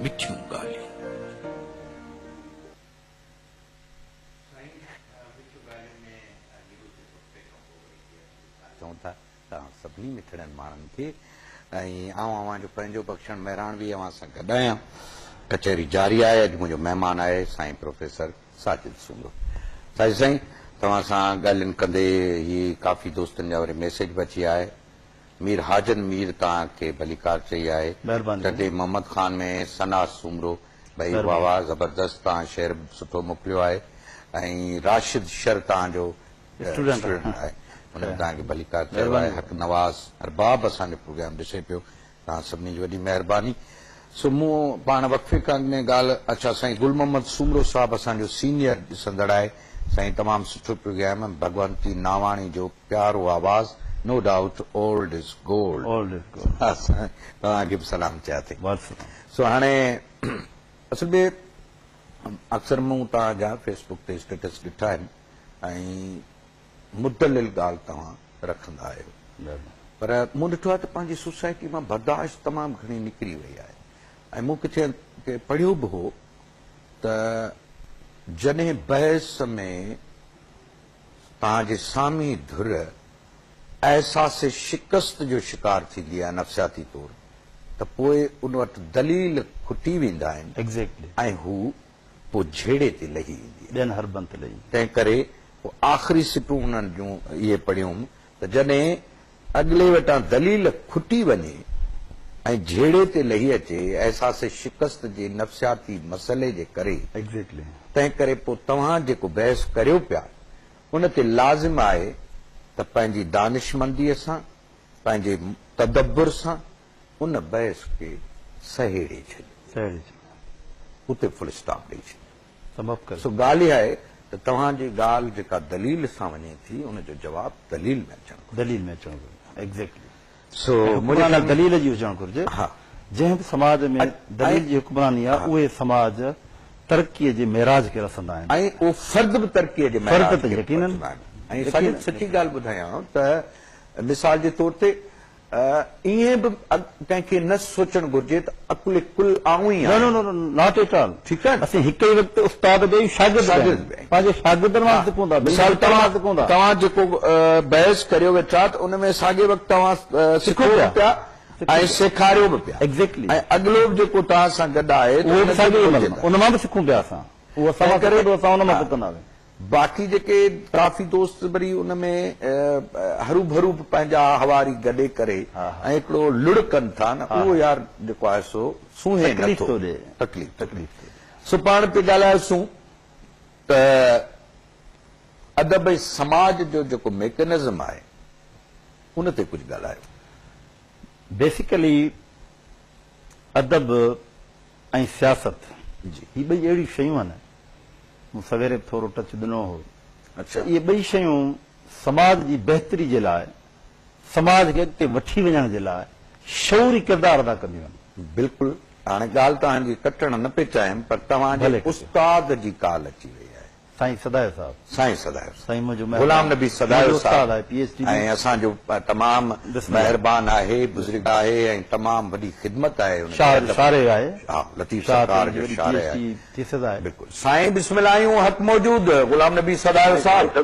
मिठियूं ॻाल्हियूं। चऊं था तव्हां सभिनी मिठड़नि माण्हुनि खे ऐं अव्हां जो पंहिंजो बख़्शण महिराण बि अव्हां सां गॾु आहियां। कचहरी जारी आहे। अॼु मुंहिंजो महिमान आहे साईं प्रोफेसर साजिद सूमरो। साईं तव्हां सां ॻाल्हियुनि कंदे ही काफ़ी दोस्तनि जा वरी मैसेज बि अची आहे। मीर हाजन मीर तव्हांखे भलीकार चई आहे। तॾहिं मोहम्मद खान में सना सूमरो भई वाह वाह ज़बरदस्त तव्हां शेर सुठो मोकिलियो आहे। ऐं राशिद शर तव्हांजो स्टूडेंट आहे हुन तव्हांखे भलीकार चयो आहे। हक़ नवाज़ अरबाब असांजो प्रोग्राम ॾिसे पियो। तव्हां सभिनी जी वॾी महिरबानी। सो मूं पाण वक़फ़े खां में ॻाल्हि अच्छा साईं गुल मोहम्मद सूमरो साहिबु असांजो सीनियर ॾिसंदड़ आहे। साईं तमामु सुठो प्रोग्राम भगवंती नावाणी जो प्यारो आवाज़ नो डाउट ओल्ड इज गोल्ड तव्हांखे बि सलाम चया थी। सो हाणे असल में अक्सर मूं तव्हांजा फेसबुक ते स्टेटस ॾिठा आहिनि ऐं मुदलिल ॻाल्हि तव्हां रखंदा आहियो पर मूं ॾिठो आहे त पंहिंजी सोसाइटी मां बर्दाश्त तमामु घणी निकिरी वई आहे। ऐं मूं किथे पढ़ियो बि हो त जॾहिं बहस में तव्हांजे सामी धुर एहसास शिकस्त जो शिकार थींदी आहे नफ़्सियाती तौर त पोइ उन वटि दलील खुटी वेंदा आहिनि ऐं हू पोइ झेड़े ते लही ईंदी आहे। तंहिं करे पोइ आख़िरी सिटूं उन्हनि जूं इहे पढ़ियूं त जॾहिं अॻिले वटां दलील खुटी वञे ऐं झेड़े ते लही अचे एहसास शिकस्त जे नफ़्सियाती मसइले जे करे तंहिं करे पोइ तव्हां जेको बहस करियो पिया उन ते लाज़िम आहे त पंहिंजी दानिशमंदीअ सां पंहिंजे तदब्बुर सां उन बहस खे सहेड़े छॾियो उते फुल स्टॉप ॾेई छॾियो। सो ॻाल्हि इहा आहे त तव्हांजी ॻाल्हि जेका दलील सां वञे थी उनजो जवाबु दलील में अचणु सो दलील जी हुजणु घुरिजे। हा जंहिं बि समाज में दलील जी हुक्मरानी आहे उहे समाज तरक़ीअ जे मेराज खे रसंदा आहिनि ऐं उहो फर्द बि तरक़ीअ जे फर्द ते यकीनन ऐं सची ॻाल्हि ॿुधायां त मिसाल जे तौर ते ईअं बि कंहिंखे न सोचणु घुरिजे त अकुल कुल आऊं ई नॉट एट ऑल ठीकु आहे। असीं हिक ई वक़्तु उस्ताद बि शागिर्द पंहिंजे शागिर्दनि मां सिखूं था। मिसाल तव्हां जेको बहस करियो वेठा त उन में साॻे वक़्तु तव्हां सिखो पिया ऐं सेखारियो बि पिया एग्ज़ैक्टली ऐं अॻिलो बि जेको तव्हां सां गॾु आहे उन मां बि सिखूं पिया असां उहो असां करे असां उन मां सिखंदासीं। बाक़ी जेके काफ़ी दोस्त वरी उन में हरू भरू पंहिंजा हवारी गॾे करे ऐं हिकिड़ो लुड़ कनि था न उहो यार जेको आहे सो सूहे तकलीफ़ सो पाण पे ॻाल्हायोसीं त अदब समाज जो जेको मैकेनिज़म आहे उन ते कुझु ॻाल्हायो। बेसिकली अदब ऐं सियासत ही ॿई अहिड़ियूं शयूं आहिनि मूं सवेरे थोरो टच ॾिनो हो। अच्छा इहे ॿई शयूं समाज जी बहितरी जे लाइ समाज खे अॻिते वठी वञण जे लाइ शऊरी किरदारु अदा कंदियूं आहिनि। बिल्कुलु हाणे ॻाल्हि तव्हांजी कटणु न पिए चाहिनि पर तव्हांजे उस्ताद जी ॻाल्हि अची वई आहे। साईं सदायो साहिबु साईं मुंहिंजो गुलाम नबी सदायो साहिबु ऐं असांजो तमामु महिरबान आहे बुज़ुर्ग आहे ऐं तमामु वॾी ख़िदमत आहे लतीफ़ सरकार जो शार आहे। बिल्कुलु साईं बिस्मिल्लाह आहियूं हक़ मौजूद गुलाम नबी सदायो साहिबु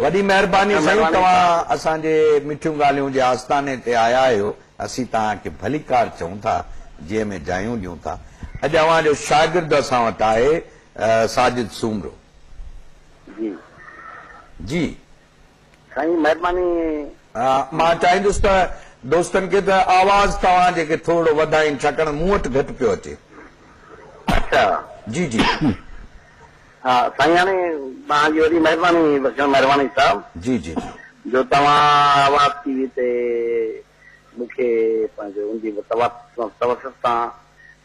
वॾी महिरबानी साईं तव्हां असांजे मिठियूं ॻाल्हियूं जे आस्थाने ते आया आहियो। असीं तव्हांखे भलीकार चऊं था जंहिं में जायूं ॾियूं था। अॼु अव्हांजो शागिर्द असां वटि आहे साजिद सूमरो जी साईं महिरबानी। मां चाहींदुसि त दोस्तनि खे त आवाज़ तव्हां जेके थोरो वधाइनि छाकाणि मूं वटि घटि पियो अचे। अच्छा जी जी हा साईं हाणे तव्हांजी वॾी महिरबानी महिरबानी साहिबु जी जी जी जो तव्हां आवाज़ टीवी ते मूंखे पंहिंजो उनजी तवसत सां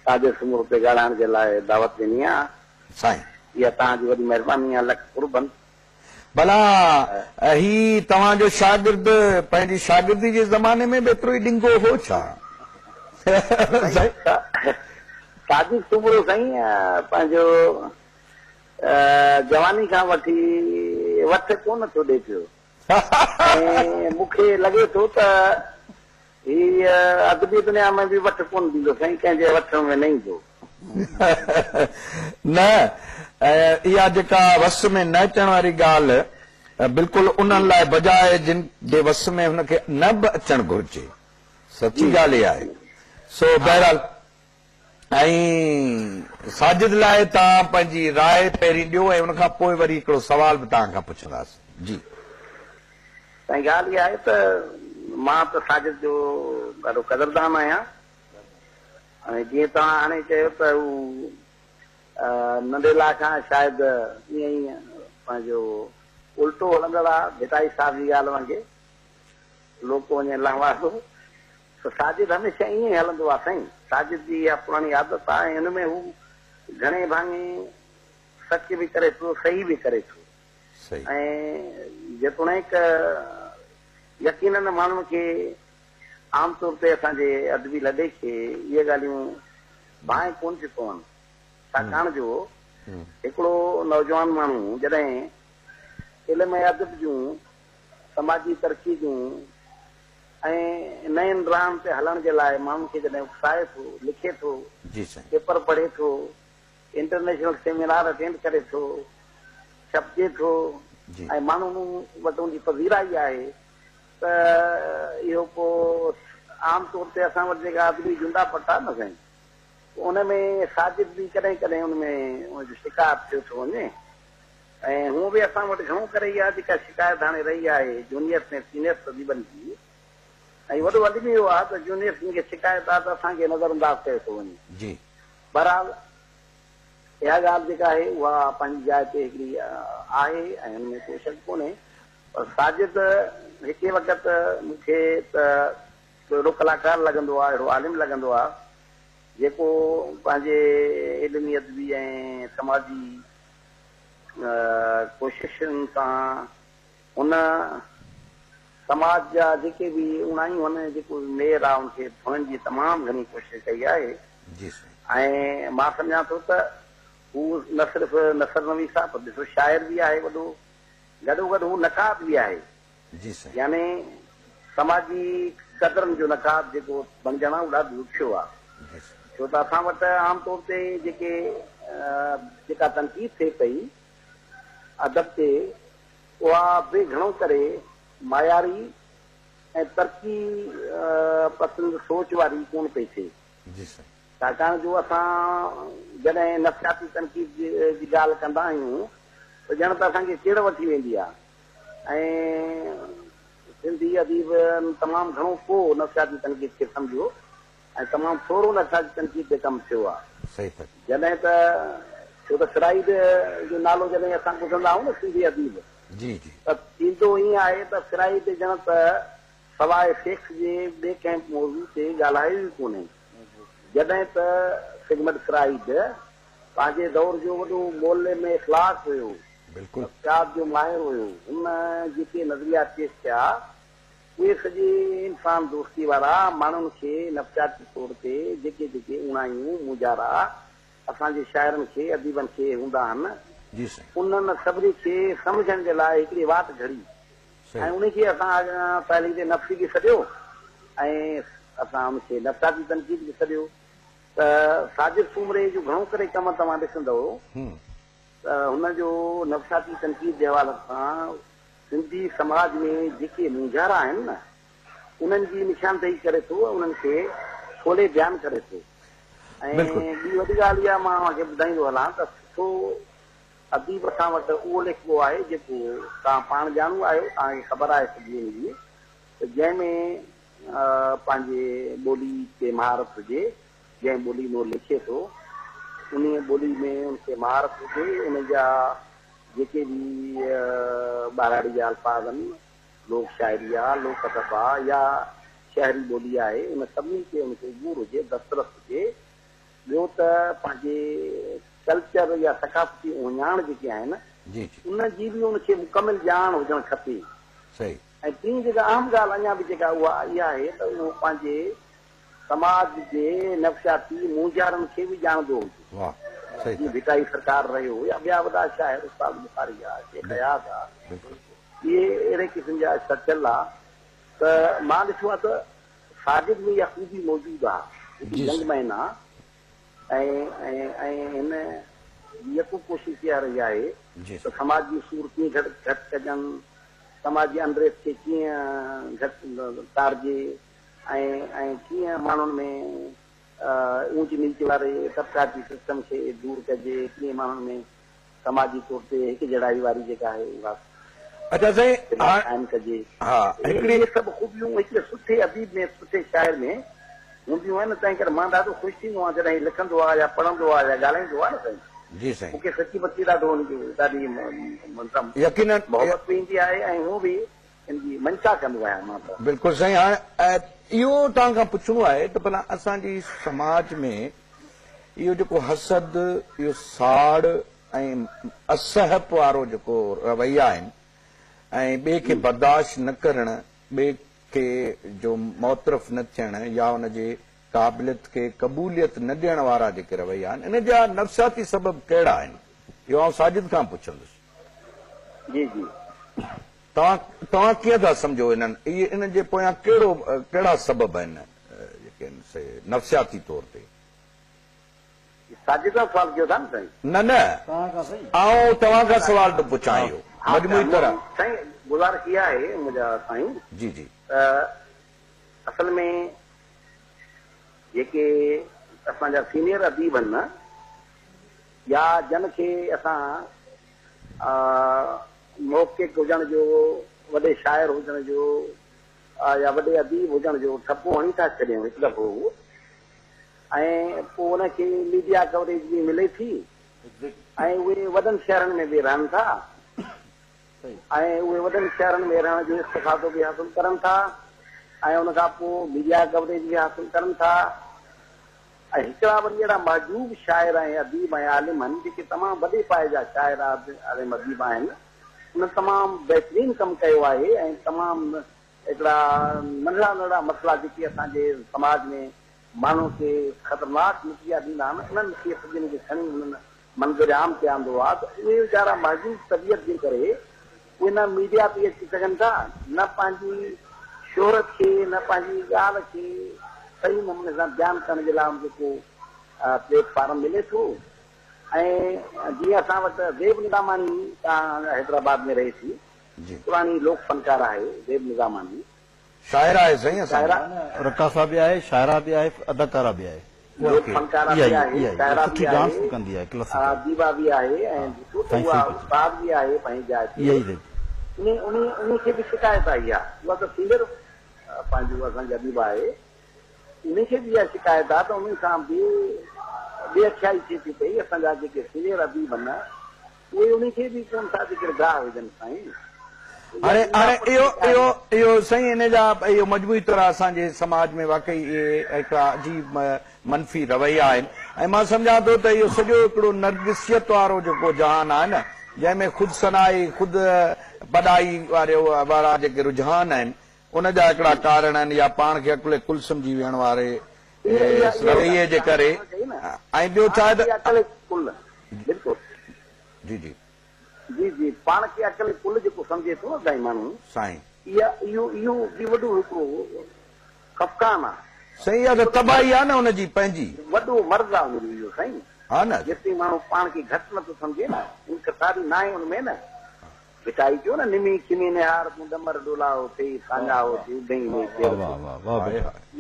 साजिद सूमरो ते ॻाल्हाइण जे लाइ दावत ॾिनी आहे। साईं इहा तव्हांजी वॾी महिरबानी आहे लख कुर्बन। भला ही तव्हांजो शागिर्द पंहिंजी शागिर्दी जे ज़माने में बि एतिरो ई ॾिंगो हो छा? साजिद सूमरो साईं पंहिंजो जवानी खां वठी वठ कोन थो ॾे पियो ऐं मूंखे लॻे थो त ही अदबी दुनिया में बि वठ कोन ॾींदो साईं, कंहिंजे वठण में न ईंदो। न इहा जेका वस में न अचण वारी ॻाल्हि बिल्कुलु उन्हनि लाइ बजाए जिन जे वस में हुनखे न बि अचणु घुरिजे, सची ॻाल्हि इहा आहे। सो बहरहाल ऐं साजिद लाइ तव्हां पंहिंजी राय पहिरीं ॾियो ऐं उनखां पोइ वरी हिकिड़ो सवाल बि तव्हां खां पुछंदासीं। जी साईं, ॻाल्हि इहा आहे त मां त साजिद जो ॾाढो क़दरदान आहियां। ऐं जीअं तव्हां हाणे चयो त हू नंढेला खां शायदि ईअं ई पंहिंजो उल्टो हलंदड़ आहे भिटाई साहिब जी ॻाल्हि वांगुरु, लोको वञे लहवासो। त साजिद हमेशह ईअं ई हलंदो आहे साईं। साजिद जी इहा पुराणी आदत आहे ऐं हिन में हू घणे भाङे सच बि करे थो, सही बि करे थो। ऐं जेतोणीक यकीनन माण्हुनि खे आमतौर ते असांजे अदबी लॾे खे इहे ॻाल्हियूं भाए कोन थियूं पवनि, छाकाणि जो हिकिड़ो नौजवान माण्हू जॾहिं इल्म अदब जूं, समाजी तरक़ी जूं ऐं नयनि राहनि ते हलण जे लाइ माण्हुनि खे जॾहिं उकसाए थो, लिखे थो, पेपर पढ़े थो, इंटरनेशनल सेमिनार अटेंड करे थो, छपजे थो ऐं माण्हुनि वटि उनजी पज़ीराई आहे, त इहो पोइ आमतौर ते असां वटि जेका अदबी जुंडा पटा न साईं, उन में साजिद बि कॾहिं कॾहिं उन में उनजो शिकार थियो थो वञे। ऐं हूअं बि असां वटि घणो करे इहा जेका शिकायत हाणे रही आहे जूनियर्स ऐं सीनियर्स अदीबनि जी, ऐं वॾो अदबी इहो आहे त जूनियर्स खे शिकायत आहे त असांखे नज़रअंदाज़ कयो थो वञे। बहरहाल इहा ॻाल्हि जेका आहे उहा पंहिंजी जाइ ते हिकिड़ी आहे ऐं हुन में कोई शक कोन्हे। पर साजिद हिकु वक़्तु मूंखे त अहिड़ो कलाकार लॻंदो आहे, अहिड़ो आलिम लॻंदो आहे जेको पंहिंजे इल्मी अदबी ऐं समाजी कोशिशुनि सां उन समाज जा जेके बि उणायूं आहिनि, जेको मेयर आहे उनखे धोइण जी तमामु घणी कोशिशि कई आहे। ऐं मां सम्झां थो त हू न सिर्फ़ु नसर नवी साहब, ॾिसो शाइर बि आहे वॾो, गॾोगॾु हू नक़ाद बि आहे। यानी समाजी क़दरनि जो नक़ाद जेको बणिजण आहे उहो ॾाढो ॾुखियो आहे। छो त असां वटि आमतौर ते जेका तनक़ीद थिए पई अदब ते, उहा बि घणो करे मायारी ऐं तरक़ी पसंदि सोच वारी कोन पई थिए। छाकाणि जो असां जॾहिं नफ़सियाती तनक़ीद जी ॻाल्हि कंदा आहियूं त ॼण त असांखे चिड़ वठी वेंदी आहे। ऐं सिंधी अदीब तमामु घणो को नफ़सियाती तनक़ीद खे सम्झो ऐं तमामु थोरो नफ़सियाती तनक़ीद ते कमु थियो आहे। जॾहिं त छो त फिराइद जो नालो जॾहिं असां ॿुधंदा आहियूं न सिंधी अदीब, त थींदो ईअं आहे त फिराइद ॼण त सवाइ शेख जे ॿिए कंहिं मौज़ू ते ॻाल्हायो ई कोन्हे। जॾहिं त सिगमंड फ्राइड पंहिंजे दौर जो वॾो मोले में इख़लाक़ हुयो, नफ़सियात जो माहिर हुयो, हुन जेके नज़रिया पेश कया उहे सॼे इंसान दोस्ती वारा माण्हुनि खे नफ़सियाती तौर ते जेके जेके उणायूं मुजारा असांजे शाइरनि खे अदीबनि खे हूंदा आहिनि, उन्हनि सभिनी खे सम्झण जे लाइ हिकिड़ी वाट घड़ी ऐं उनखे असां पहली ते नफ़्सी बि सॾियो ऐं असां उनखे नफ़सियाती तनक़ीद बि सॾियो। त साजिद सूमरे जो घणो करे कमु तव्हां ॾिसंदव त हुनजो नफ़सियाती तनक़ीद जे हवाले सां सिंधी समाज में जेके मुंझारा आहिनि न, उन्हनि जी निशानदेही करे थो, उन्हनि खे खोले बयानु करे थो। ऐं ॿी वॾी ॻाल्हि इहा मां तव्हांखे ॿुधाईंदो हलां त सुठो अदीब असां वटि उहो लिखिबो आहे जेको तव्हां पाण ॼाणू आहियो, तव्हांखे ख़बर आहे सॼी जी, त जंहिंमें पंहिंजे ॿोली ते महारत हुजे, जंहिं ॿोली में लिखे थो उन ॿोली में उनखे महारत हुजे, उन जा जेके बि ॿाराड़ी जा अल्फाज़ आहिनि, लोक शाइरी आहे, लोक अदब आहे या शहरी ॿोली आहे, उन सभिनी खे उनखे उबूर हुजे, दस्तरस हुजे। ॿियो त पंहिंजे कल्चर या सकाफ़ती उञाण जेके आहिनि उनजी बि उनखे मुकमिल ॼाण हुजणु खपे। ऐं ॿी जेका अहम ॻाल्हि अञा बि जेका उहा इहा आहे त उहो पंहिंजे समाज जे नफ़सियाती मुंझारनि खे बि ॼाणंदो हुजे। जीअं भिटाई सरकार रहियो या ॿिया वॾा शाइर, उस्ताद बुखारी आहे, शेख हयात आहे, इहे अहिड़े क़िस्म जा सचल आहे। त मां ॾिठो आहे त साजिद में इहा खूबी मौजूदु आहे जी जंग में आहे ऐं हिन यको कोशिशि इहा रही आहे जी त समाज जी सूर कीअं घटि कजनि समाज जी अंग्रेज खे कीअं घटि तारिजे ऐं कीअं माण्हुनि में ऊंच नीच वारे तबकाती सिस्टम खे दूर कजे कीअं माण्हुनि में समाजी तौर ते हिकु जहिड़ाई वारी जेका आहे उहा अच्छा साईं काइम कजे हा हिकिड़ी इहे सभु ख़ूबियूं हिकिड़े सुठे अदीब में सुठे शाइर में हूंदियूं आहिनि तंहिं करे मां ॾाढो ख़ुशि थींदो आहियां जॾहिं लिखंदो आहे या पढ़ंदो आहे या ॻाल्हाईंदो आहे न साईं जी साईं मूंखे सची बची ॾाढो ॾाढी यकीनन मोहबत बि ईंदी आहे ऐं हूअ बि हिनजी मंशा कंदो आहियां मां त बिल्कुलु साईं हाणे इहो तव्हां खां पुछणो आहे त भला असांजी समाज में इहो जेको हसद इहो साड़ ऐं असहप वारो जेको रवैया आहिनि ऐं ॿिए खे बर्दाश्त न करणु ॿिए खे जो मुतरफ़ न थियणु या हुनजे क़ाबिलियत खे क़बूलियत न ॾियण वारा जेके रवैया आहिनि इन जा नफ़्सियाती सबब कहिड़ा आहिनि इहो आउं साजिद खां पुछंदुसि जी जी तव्हां कीअं था सम्झो इन्हनि इन जे पोयां कहिड़ा सबब आहिनि जेके आहिनि से नफ़्सियाती तौर ते साजिद सवाल कयो था न साईं न आउं तव्हां खां सवाल थो पुछां इहो मजमूई तरह साईं गुज़ारिश इहा आहे मुंहिंजा साईं जी जी असल में जेके असांजा सीनियर अदीब आहिनि न या जन खे असां मौक़िक़ हुजण जो वॾे शाइर हुजण जो या वॾे अदीब हुजण जो ठपो हणी था छॾियूं हिकु दफ़ो ऐं पोइ हुनखे मीडिया कवरेज बि मिले थी ऐं उहे वॾनि शहरनि में बि रहनि था ऐं उहे वॾनि शहरनि में रहण जो इस्तिफ़ादो बि हासिलु करनि था ऐं उन खां पोइ मीडिया कवरेज बि हासिलु करनि था ऐं हिकिड़ा वरी अहिड़ा महजूब शाइर ऐं अदीब ऐं आलिम आहिनि जेके तमामु वॾे पाए जा शाइर आलिम अदीब आहिनि उन तमामु बहितरीनु कमु कयो आहे ऐं तमामु हिकिड़ा नंढड़ा नंढड़ा मसइला जेके असांजे समाज में माण्हू खे ख़तरनाक नतीजा ॾींदा आहिनि उन्हनि खे सभिनी खे खणी उन्हनि मंज़र आम ते आंदो आहे त उहे वीचारा महजूब तबियत जे करे उहे न मीडिया ते अची सघनि था न पंहिंजी शोहरत खे न पंहिंजी ॻाल्हि खे सही नमूने सां बयानु करण जे लाइ जेको प्लेटफॉर्म मिले थो ऐं जीअं असां वटि ज़ेब निज़ामानी हैदराबाद में रहे थी पुरानी लोक फनकार आहे ज़ेब निज़ामानी शाइरा आहे साईं शाइरा रकासा बि आहे शाइरा बि आहे अदाकारा बि आहे लोक फनकारा बि आहे शाइरा बि डांस आहे कंदी आहे क्लासिकल दीवा बि आहे ऐं उहा उस्ताद बि आहे पंहिंजी जाइ ते उन खे बि शिकायत आई आहे उहा त सीनियर पंहिंजो असांजी अदीब आहे उनखे बि इहा शिकायत आहे त उन सां बि बेअख्याई थिए थी पई असांजा जेके सीनियर अदीब आहिनि उहे उनखे बि कोन था गिरदार हुजनि साईं हाणे इहो साईं हिन जा इहो मजबूरी तरह असांजे समाज में वाकई इहे हिकिड़ा अजीब मनफ़ी रवैया आहिनि ऐं मां सम्झां थो त इहो सॼो हिकिड़ो नर्गिसियत वारो जेको जहान आहे न जंहिंमें ख़ुदि सनाई ख़ुदि पढ़ाई वारा जेके रुझान आहिनि उन जा हिकिड़ा कारण आहिनि या पाण खे अकुले कुल सम्झी वेहण वारे रवैये जे करे ऐं ॿियो छा आहे बिल्कुलु जी जी जी जी पाण खे अकल कुल जेको सम्झे थो न साईं माण्हू साईं इहो बि वॾो हिकिड़ो खपकान आहे सही आहे त तबाही आहे न हुनजी पंहिंजी वॾो मर्ज़ आहे हुनजो इहो साईं हा न जेतिरी माण्हू पाण खे घटि नथो सम्झे न इनकसारी न आहे हुनमें न भिटाई चयो न निमी खिमी निहार तूं डमर डोलाओ थिए साञा हो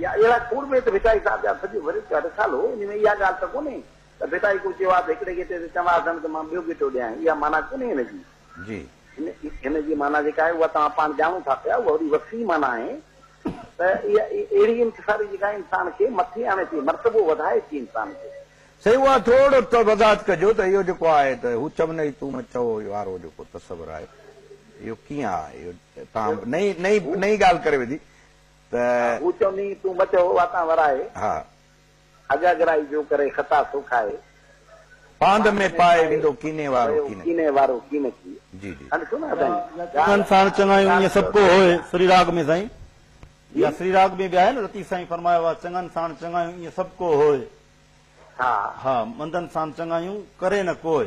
अहिड़ा कूड़ में त भिटाई साहिब जा सॼो वरी ॾिसालो इन में इहा ॻाल्हि त कोन्हे त भिटाई को चयो आहे त हिकिड़े गिटे ते चवां त मां ॿियो गिटो ॾियां इहा माना कोन्हे हिनजी जी हिनजी माना जेका आहे उहा तव्हां पाण ॼाणो था पिया उहा वरी वसी माना आहे त इहा अहिड़ी इंतज़ारी जेका इंसान खे मथे आणे थी मर्तबो वधाए थी इंसान खे सही उहा थोरो त वज़ाहत कजो त इहो जेको आहे त हू चवंदई तूं चओ वारो जेको तस्वर आहे इहो कीअं आहे इहो तव्हां नई ॻाल्हि करे विधी त हू चवंदी तूं बचो वाता वराए हा अॻागराई जो करे खता सो खाए पांध में पाए वेंदो कीने वारो कीने की जी जी चङनि साण चङायूं ईअं सभु को होए श्री राग में साईं या श्री राग में बि आहे न लतीफ़ साईं फरमायो आहे चङनि साण चङायूं ईअं सभु को होए हा मंदनि साण चङायूं करे न कोई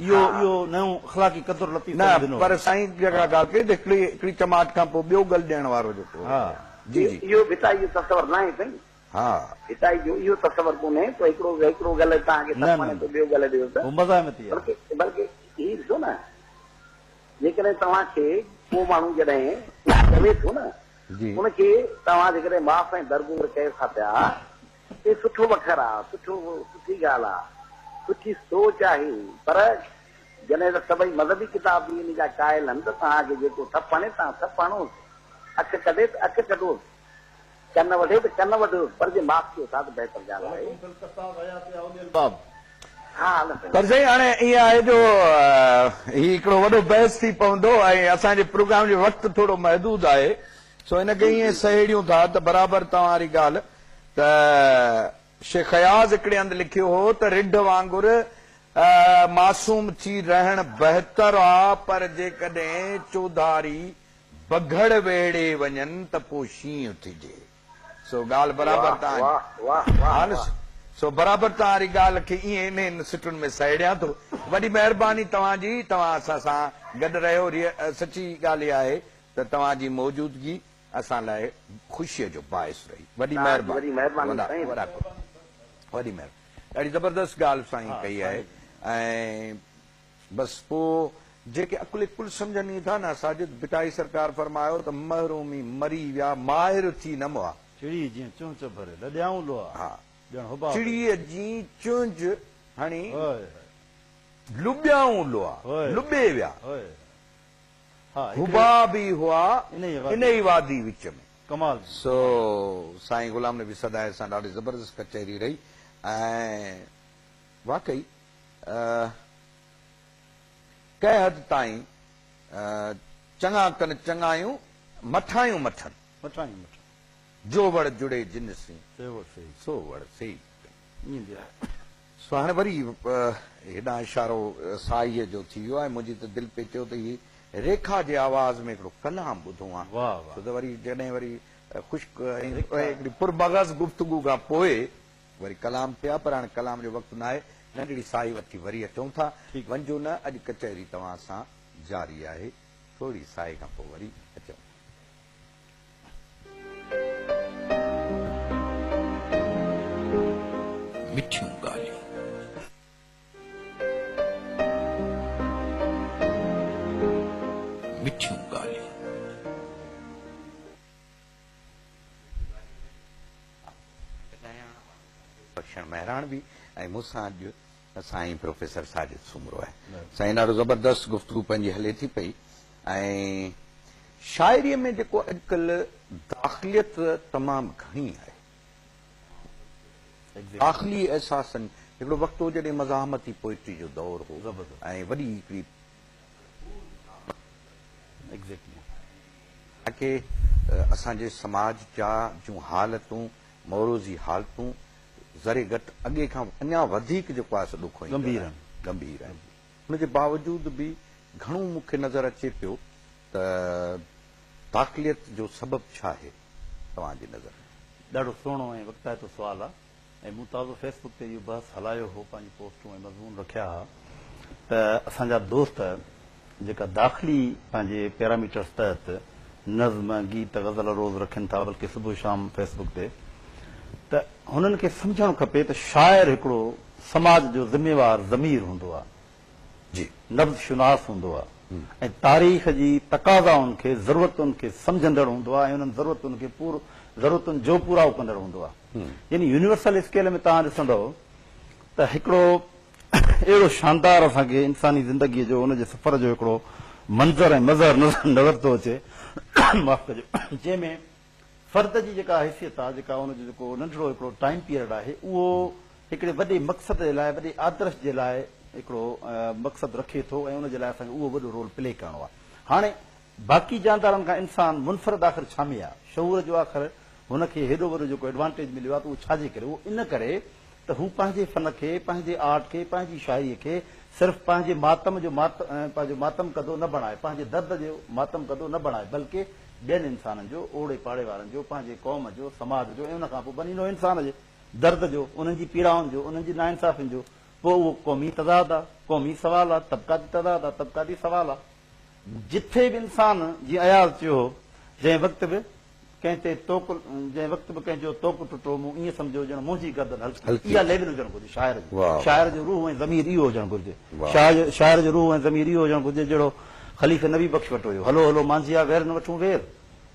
इहो नयो अख़लाक़ी क़दुरु लतीफ़ न पर साईं जेका ॻाल्हि कई त हिकिड़ी चमाट खां पोइ ॿियो गल ॾियण वारो जेको हा जी जी इहो भिटा इहो तस्वर न आहे साईं, हा भिटा जो इहो तस्वर कोन्हे त हिकिड़ो ॻाल्हि तव्हांखे न, सभु वणे न। थो ॿियो ॻाल्हि ॾियो त वो मज़ा में थी आहे। बल्कि ही ॾिसो न, जेकॾहिं तव्हांखे को माण्हू जॾहिं चवे थो न जी उनखे तव्हां जेकॾहिं माफ़ ऐं दरगुज़र कयो था पिया, हे सुठो वखर आहे, सुठी ॻाल्हि आहे, सुठी सोच आहे। पर जॾहिं त सभई मज़हबी किताब बि इन जा क़ाइल आहिनि त तव्हांखे जेको सभु पढ़े तव्हां सभु पढ़ोसि, अखि कढे त अखि कढोसि, कन वढे त कन वढोसि, पर जे माफ़ कयो था त बहितर ॻाल्हि आहे। हा हल साईं। पर साईं हाणे ईअं आहे जो ही हिकिड़ो वॾो बहस थी पवंदो ऐं असांजे प्रोग्राम जो वक़्तु थोरो महदूद आहे, सो हिनखे ईअं सहेड़ियूं था त बराबरि तव्हां वारी ॻाल्हि त शेख अयाज़ हिकिड़े हंधि लिखियो हो त रिढ वांगुरु मासूम थी रहण बहितर आहे, पर जेकॾहिं चौधारी बघड़ वेड़े वञनि त पोइ शींहुं थिजे। सो ॻाल्हि बराबरि तव्हां वाह वाह वाह हा न, सो बराबरि तव्हां ॻाल्हि खे ईअं इन सिटुनि में सहेड़ियां थो। वॾी महिरबानी तव्हांजी, तव्हां असां सां गॾु रहियो। सची ॻाल्हि इहा आहे त तव्हांजी मौजूदगी असां लाइ ख़ुशीअ जो बाहिस रही। वॾी महिरबानी, वॾी महिरबानी, ॾाढी ज़बरदस्त ॻाल्हि साईं कई आहे। ऐं बसि पोइ जेके अकुल कुल सम्झनि था न, साजिद बिटाई सरकार फरमायो त महरूमी मरी विया माहिर थी न मुआ। चिड़ी जीअं चुंच भरे लॾियाऊं लो आहे। हा ॼण हुबा चिड़ीअ जी चुंझ हणी होय लुॿियाऊं लुआ, होय। लुॿे विया, होय। हा हुबा बि हुआ इन ई इन ई वादी विच में। कमाल। सो साईं गुलाम नबी सदाए सां ॾाढी ज़बरदस्त कचहरी रही। ऐं वाकई कंहिं हद ताईं चङा कनि चङायूं, मठायूं मठनि, मठाई मठ जो वड़ जुड़े जिन सी सेवो सही सो वड़ सही। ईअं बि आहे। सो हाणे वरी हेॾां इशारो साईअ जो थी वियो आहे। मुंहिंजी त दिलि पे चयो त हीअ रेखा जे आवाज़ में हिकिड़ो कलाम ॿुधो आहे। वाह वाह। छो त वरी जॾहिं वरी ख़ुश्क हिकिड़ी पुरबग़ज़ गुफ़्तगू खां पोइ वरी कलाम थिया, पर हाणे कलाम जो वक़्तु न आहे। नंढड़ी साई वठी वरी अचूं था। वञिजो न, अॼु कचहरी तव्हां सां जारी आहे। थोरी साई खां पोइ वरी अचूं। मिठियूं ॻाल्हियूं, मिठियूं ॻाल्हियूं। बख्शण महिराण बि ऐं मूंसां अॼु साईं प्रोफेसर साजिद सुमरो आहे। साईं ॾाढो ज़बरदस्त गुफ़्तगू पंहिंजी हले थी पई। ऐं शाइरीअ में जेको अॼुकल्ह दाख़िलियत तमामु घणी आहे, दाख़िली एहसासनि, हिकिड़ो वक़्तु हो जॾहिं मज़ाहमती पोइट्री जो दौर हो ऐं वॾी हिकिड़ी ताकी असांजे समाज जा जूं हालतूं, मौरूज़ी हालतूं ज़रे घटि अॻे खां अञा वधीक जेको आहे सो ॾुखो गंभीर आहिनि। हुनजे बावजूद बि घणो मूंखे नज़र अचे पियो त दाख़िलियत जो सबबु छा आहे तव्हांजी नज़र? ॾाढो सुहिणो ऐं वक़्ताइतो सुवालु आहे। ऐं मूं ताज़ो फेसबुक ते इहो बहस हलायो हो, पंहिंजी पोस्टूं ऐं मज़मून रखिया हुआ त असांजा दोस्त जेका दाख़िली पंहिंजे पैरामीटर्स तहत नज़्म, गीत, ग़ज़ल रोज़ रखनि था, बल्कि सुबुह शाम फेसबुक ते, त हुननि खे सम्झणु खपे त शाइर हिकिड़ो समाज जो ज़िम्मेवार ज़मीर हूंदो आहे, जी नब्ज़ शुनास हूंदो आहे ऐं तारीख़ जी तक़ाज़ाउनि खे, ज़रूरतुनि खे सम्झंदड़ हूंदो आहे ऐं उन्हनि ज़रूरतुनि खे ज़रूरतुनि जो पूराओ कंदड़ हूंदो आहे। यानी यूनिवर्सल स्केल में तव्हां ॾिसंदव त हिकिड़ो अहिड़ो शानदार असांखे इंसानी ज़िंदगीअ जो, उनजे सफ़र जो हिकिड़ो मंज़र ऐं मज़र नज़र थो अचे, माफ़ कजो, जंहिंमें फ़र्द जी जेका हैसियत आहे, जेका उनजो जेको नंढिड़ो हिकिड़ो टाइम पीरियड आहे, उहो हिकिड़े वॾे मक़सद जे लाइ, वॾे आदर्श जे लाइ हिकिड़ो मक़सद रखे थो ऐं उनजे लाइ असांखे उहो वॾो रोल प्ले करणो आहे। हाणे बाक़ी जानदारनि खां इंसान मुनफ़रद आख़िर छा में आहे? शऊर जो आख़िर हुनखे हेॾो वॾो जेको एडवांटेज मिलियो आहे त उहो छाजे करे? उहो इन करे त हू पंहिंजे फन खे, पंहिंजे आर्ट खे, पंहिंजी शाइरीअ खे सिर्फ़ु पंहिंजे पंहिंजो मातम कदो न बणाए, पंहिंजे दर्द जो मातम कदो न बणाए, बल्कि ॿियनि इंसाननि जो, ओड़े पाड़े वारनि जो, पंहिंजे क़ौम जो, समाज जो ऐं उन खां पोइ बनीनो इंसान जे दर्द जो, उन्हनि जी पीड़ाउनि जो, उन्हनि जी नाइंसाफ़ियुनि जो, पोइ उहो क़ौमी तज़ाद आहे, क़ौमी सवाल आहे, तबक़ाती तज़ाद आहे, तबक़ाती सवाल आहे। जिथे बि इंसान, जीअं अयाज़ चयो, जंहिं वक़्तु बि कंहिं ते तोक जंहिं वक़्तु बि कंहिंजो तोक टुटो मूं ईअं सम्झो ॼण मुंहिंजी गर्दन हल्की। हल्की इहा लेवल हुजणु घुरिजे शाइर वाह। जो शाइर जो रूह ऐं ज़मीर इहो हुजणु घुरिजे वाह। शाइर जो रूह ऐं ज़मीर इहो हुजणु घुरिजे जहिड़ो ख़लीफ़े नबी बख़्श वटो हुयो हलो हलो मांझिया वेर न वठूं वेर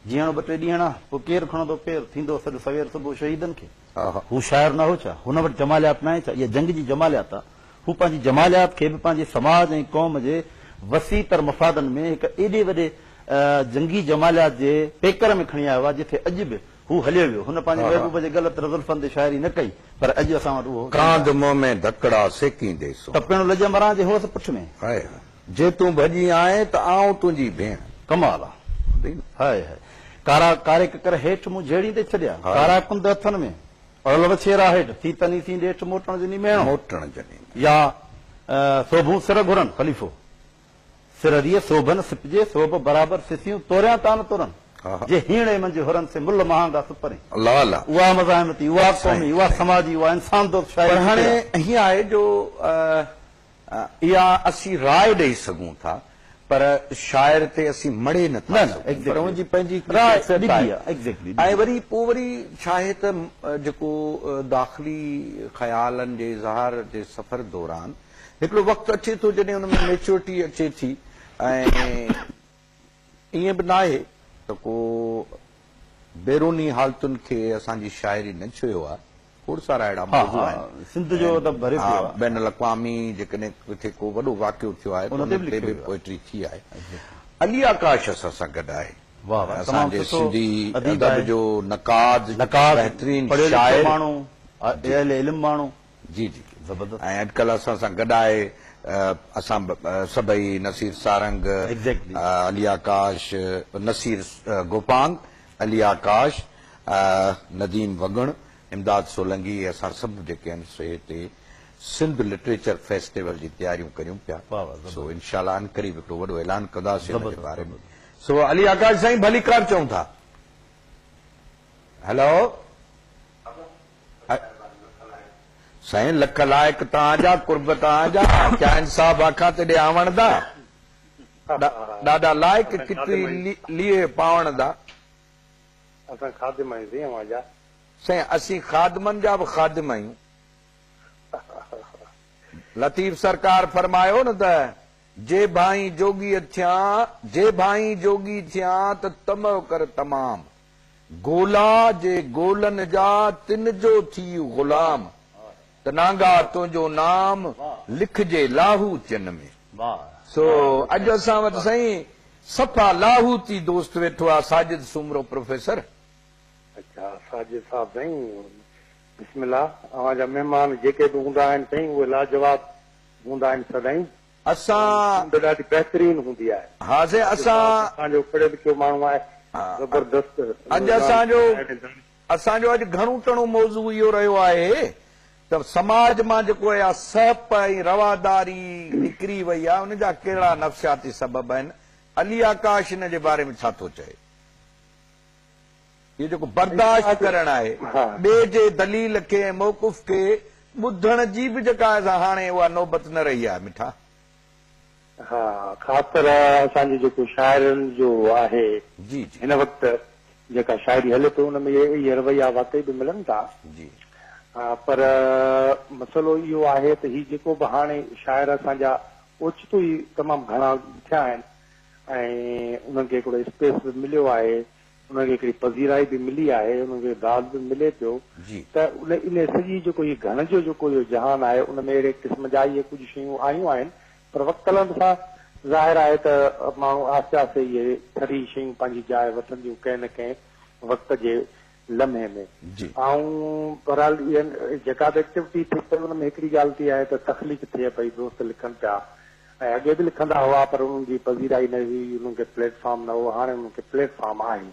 जीअणो ॿ टे ॾींहं पोइ केरु खणंदो पेर थींदो सॼो सवेर सुबुह शहीदनि खे हू शाइर न हो छा हुन वटि जमालियात न आहे छा इहा जंग जी जमालियात आहे हू पंहिंजी जमालियात खे बि पंहिंजे समाज ऐं क़ौम जे वसी तर मफ़ादनि में हिकु एॾे वॾे जंगी जमालियात जे पेकर में खणी आयो आहे जिथे अॼु बि हू हलियो वियो हुन पंहिंजे महबूब जे ग़लति रज़ुल्फनि ते शाइरी न कई पर अॼु असां वटि उहो कांद मुंह में धकड़ा सेकींदे सो टपिणो लॼ मरां जे होस पुठ में हाय जे तूं भॼी आए त आऊं तुंहिंजी भेण कमाल आहे हाय हाय कारा कारे ककर हेठि मूं झेड़ी ते छॾिया कारा कुंद हथनि में और छेरा हेठि थी तनी थी हेठि मोटण जनी मेणो मोटण जनी या सोभूं सिर घुरनि ख़लीफ़ो सिर रिय सोभन सिपजे सोभ बराबरि सिसियूं तोरियां तान तुरनि जे हीणे मंझि हुरनि से मुल महांगा सुपरे अल्लाह अल्लाह उहा मज़ाहिमती उहा क़ौमी उहा समाजी उहा इंसान दोस्त पर शाइरी हाणे हीअं आहे जो इहा असीं राय ॾेई सघूं था पर शाइर ते असीं मड़े नथा सघूं। पर हुनजी पंहिंजी राय कैफ़ियत ॾिबी आहे। आहे, exactly, ऐं वरी पोइ वरी छा आहे त जेको दाख़िली ख़्यालनि जे इज़हार जे सफ़र दौरान हिकिड़ो वक़्तु अचे थो जॾहिं हुन में मेच्योरिटी अचे थी ऐं ईअं बि न आहे त को बैरूनी हालतुनि खे असांजी शाइरी न छुयो आहे खोड़ सारा अहिड़ा मौज़ू आहिनि सिंध जो त भरे पियो आहे बैन अल-अक़वामी जेकॾहिं किथे को वॾो वाक़ियो थियो आहे उन ते बि उन ते बि लिखियो आहे। पोइट्री थी आहे अली आकाश असां सां गॾु आहे वाह वाह तमामु असांजे सुठो सिंधी अदीब अदब आहे। जो नकाद बहितरीन पढ़ियल लिखियल शाइर माण्हू अहल इल्म माण्हू जी जी ज़बरदस्त ऐं अॼुकल्ह असां सां गॾु आहे असां सभई नसीर सारंग Exactly. अली आकाश नसीर गोपांग अली आकाश नदीम वगण इमदाद सोलंगी असां सभु जेके आहिनि से हिते सिंध लिटरेचर फेस्टिवल जी तयारियूं करियूं पिया वाह, वाह, ज़बरदस्त। सो इनशाला करीब हिकिड़ो वॾो ऐलान कंदासीं हुन जे ज़बरदस्त, बारे में सो अली आकाश साईं भली कार चऊं था हेलो साईं लख लाइक़ तव्हांजा कुर्ब तव्हांजा क्या इंसाफ़ आखां ते ॾे आवण दा ॾाढा लाइक़ कितरी लिए पावण दा असां खादिम आहियूं अवां साईं असीं खादमनि जा बि खादिम आहियूं लतीफ़ सरकार फरमायो न त जे भाई जोगी थिया त तम कर तमाम गोला जे गोलन जा तिन जो थी गुलाम त नांगा तुंहिंजो नाम लिखजे लाहूतियुनि में वाह सो अॼु असां वटि साईं सफ़ा लाहूती दोस्त वेठो आहे साजिद सुमरो प्रोफेसर अच्छा साजिद साहब साईं बिस्मिल्लाह अवां जा महिमान जेके बि हूंदा आहिनि साईं उहे लाजवाब हूंदा आहिनि सदाईं असां सिंध ॾाढी बहितरीन हूंदी आहे हा साईं असांजो पढ़ियल लिखियो माण्हू आहे जबरदस्त अॼु असांजो अॼु घणो टणो मौज़ू इहो रहियो आहे त समाज मां जेको आहे सप ऐं रवादारी निकिरी वई आहे उन जा कहिड़ा नफ़्सियाती सबब आहिनि अली आकाश हिन जे बारे में छा थो चए इहो जेको बर्दाश्त करणु आहे ॿिए जे दलील खे ऐं मौक़ुफ़ खे ॿुधण जी बि जेका हाणे उहा नौबत न रही आहे मिठा हा ख़ासि तरह असांजो जेको शाइरनि जो आहे जी जी हिन वक़्तु जेका शाइरी हले थो हुन में इहे रवैया वाकई बि मिलनि था जी पर मसइलो इहो आहे त हीउ जेको बि हाणे शाइर असांजा ओचितो ई तमामु घणा थिया आहिनि ऐं उन्हनि खे हिकिड़ो स्पेस बि मिलियो आहे उन्हनि खे हिकिड़ी पज़ीराई बि मिली आहे उन्हनि खे दाद बि मिले पियो जी त इन सॼी जेको इहो घण जो जेको इहो जहान आहे उन में अहिड़े क़िस्म जा इहे कुझु शयूं आयूं आहिनि पर वक़्तु हलनि सां ज़ाहिर आहे त माण्हू आहिस्ते आहिस्ते इहे थरी शयूं पंहिंजी जाइ वठंदियूं कंहिं न कंहिं वक़्त जे लम्हे में जी ऐं बहरहाल इहे जेका बि एक्टिविटी थिए पई हुन में हिकिड़ी ॻाल्हि थी आहे त तख़लीक़ थिए पई दोस्त लिखनि पिया ऐं अॻे बि लिखंदा हुआ पर उन्हनि जी पज़ीराई न हुई उन्हनि खे प्लेटफॉर्म न हो हाणे उन्हनि खे प्लेटफॉर्म आहे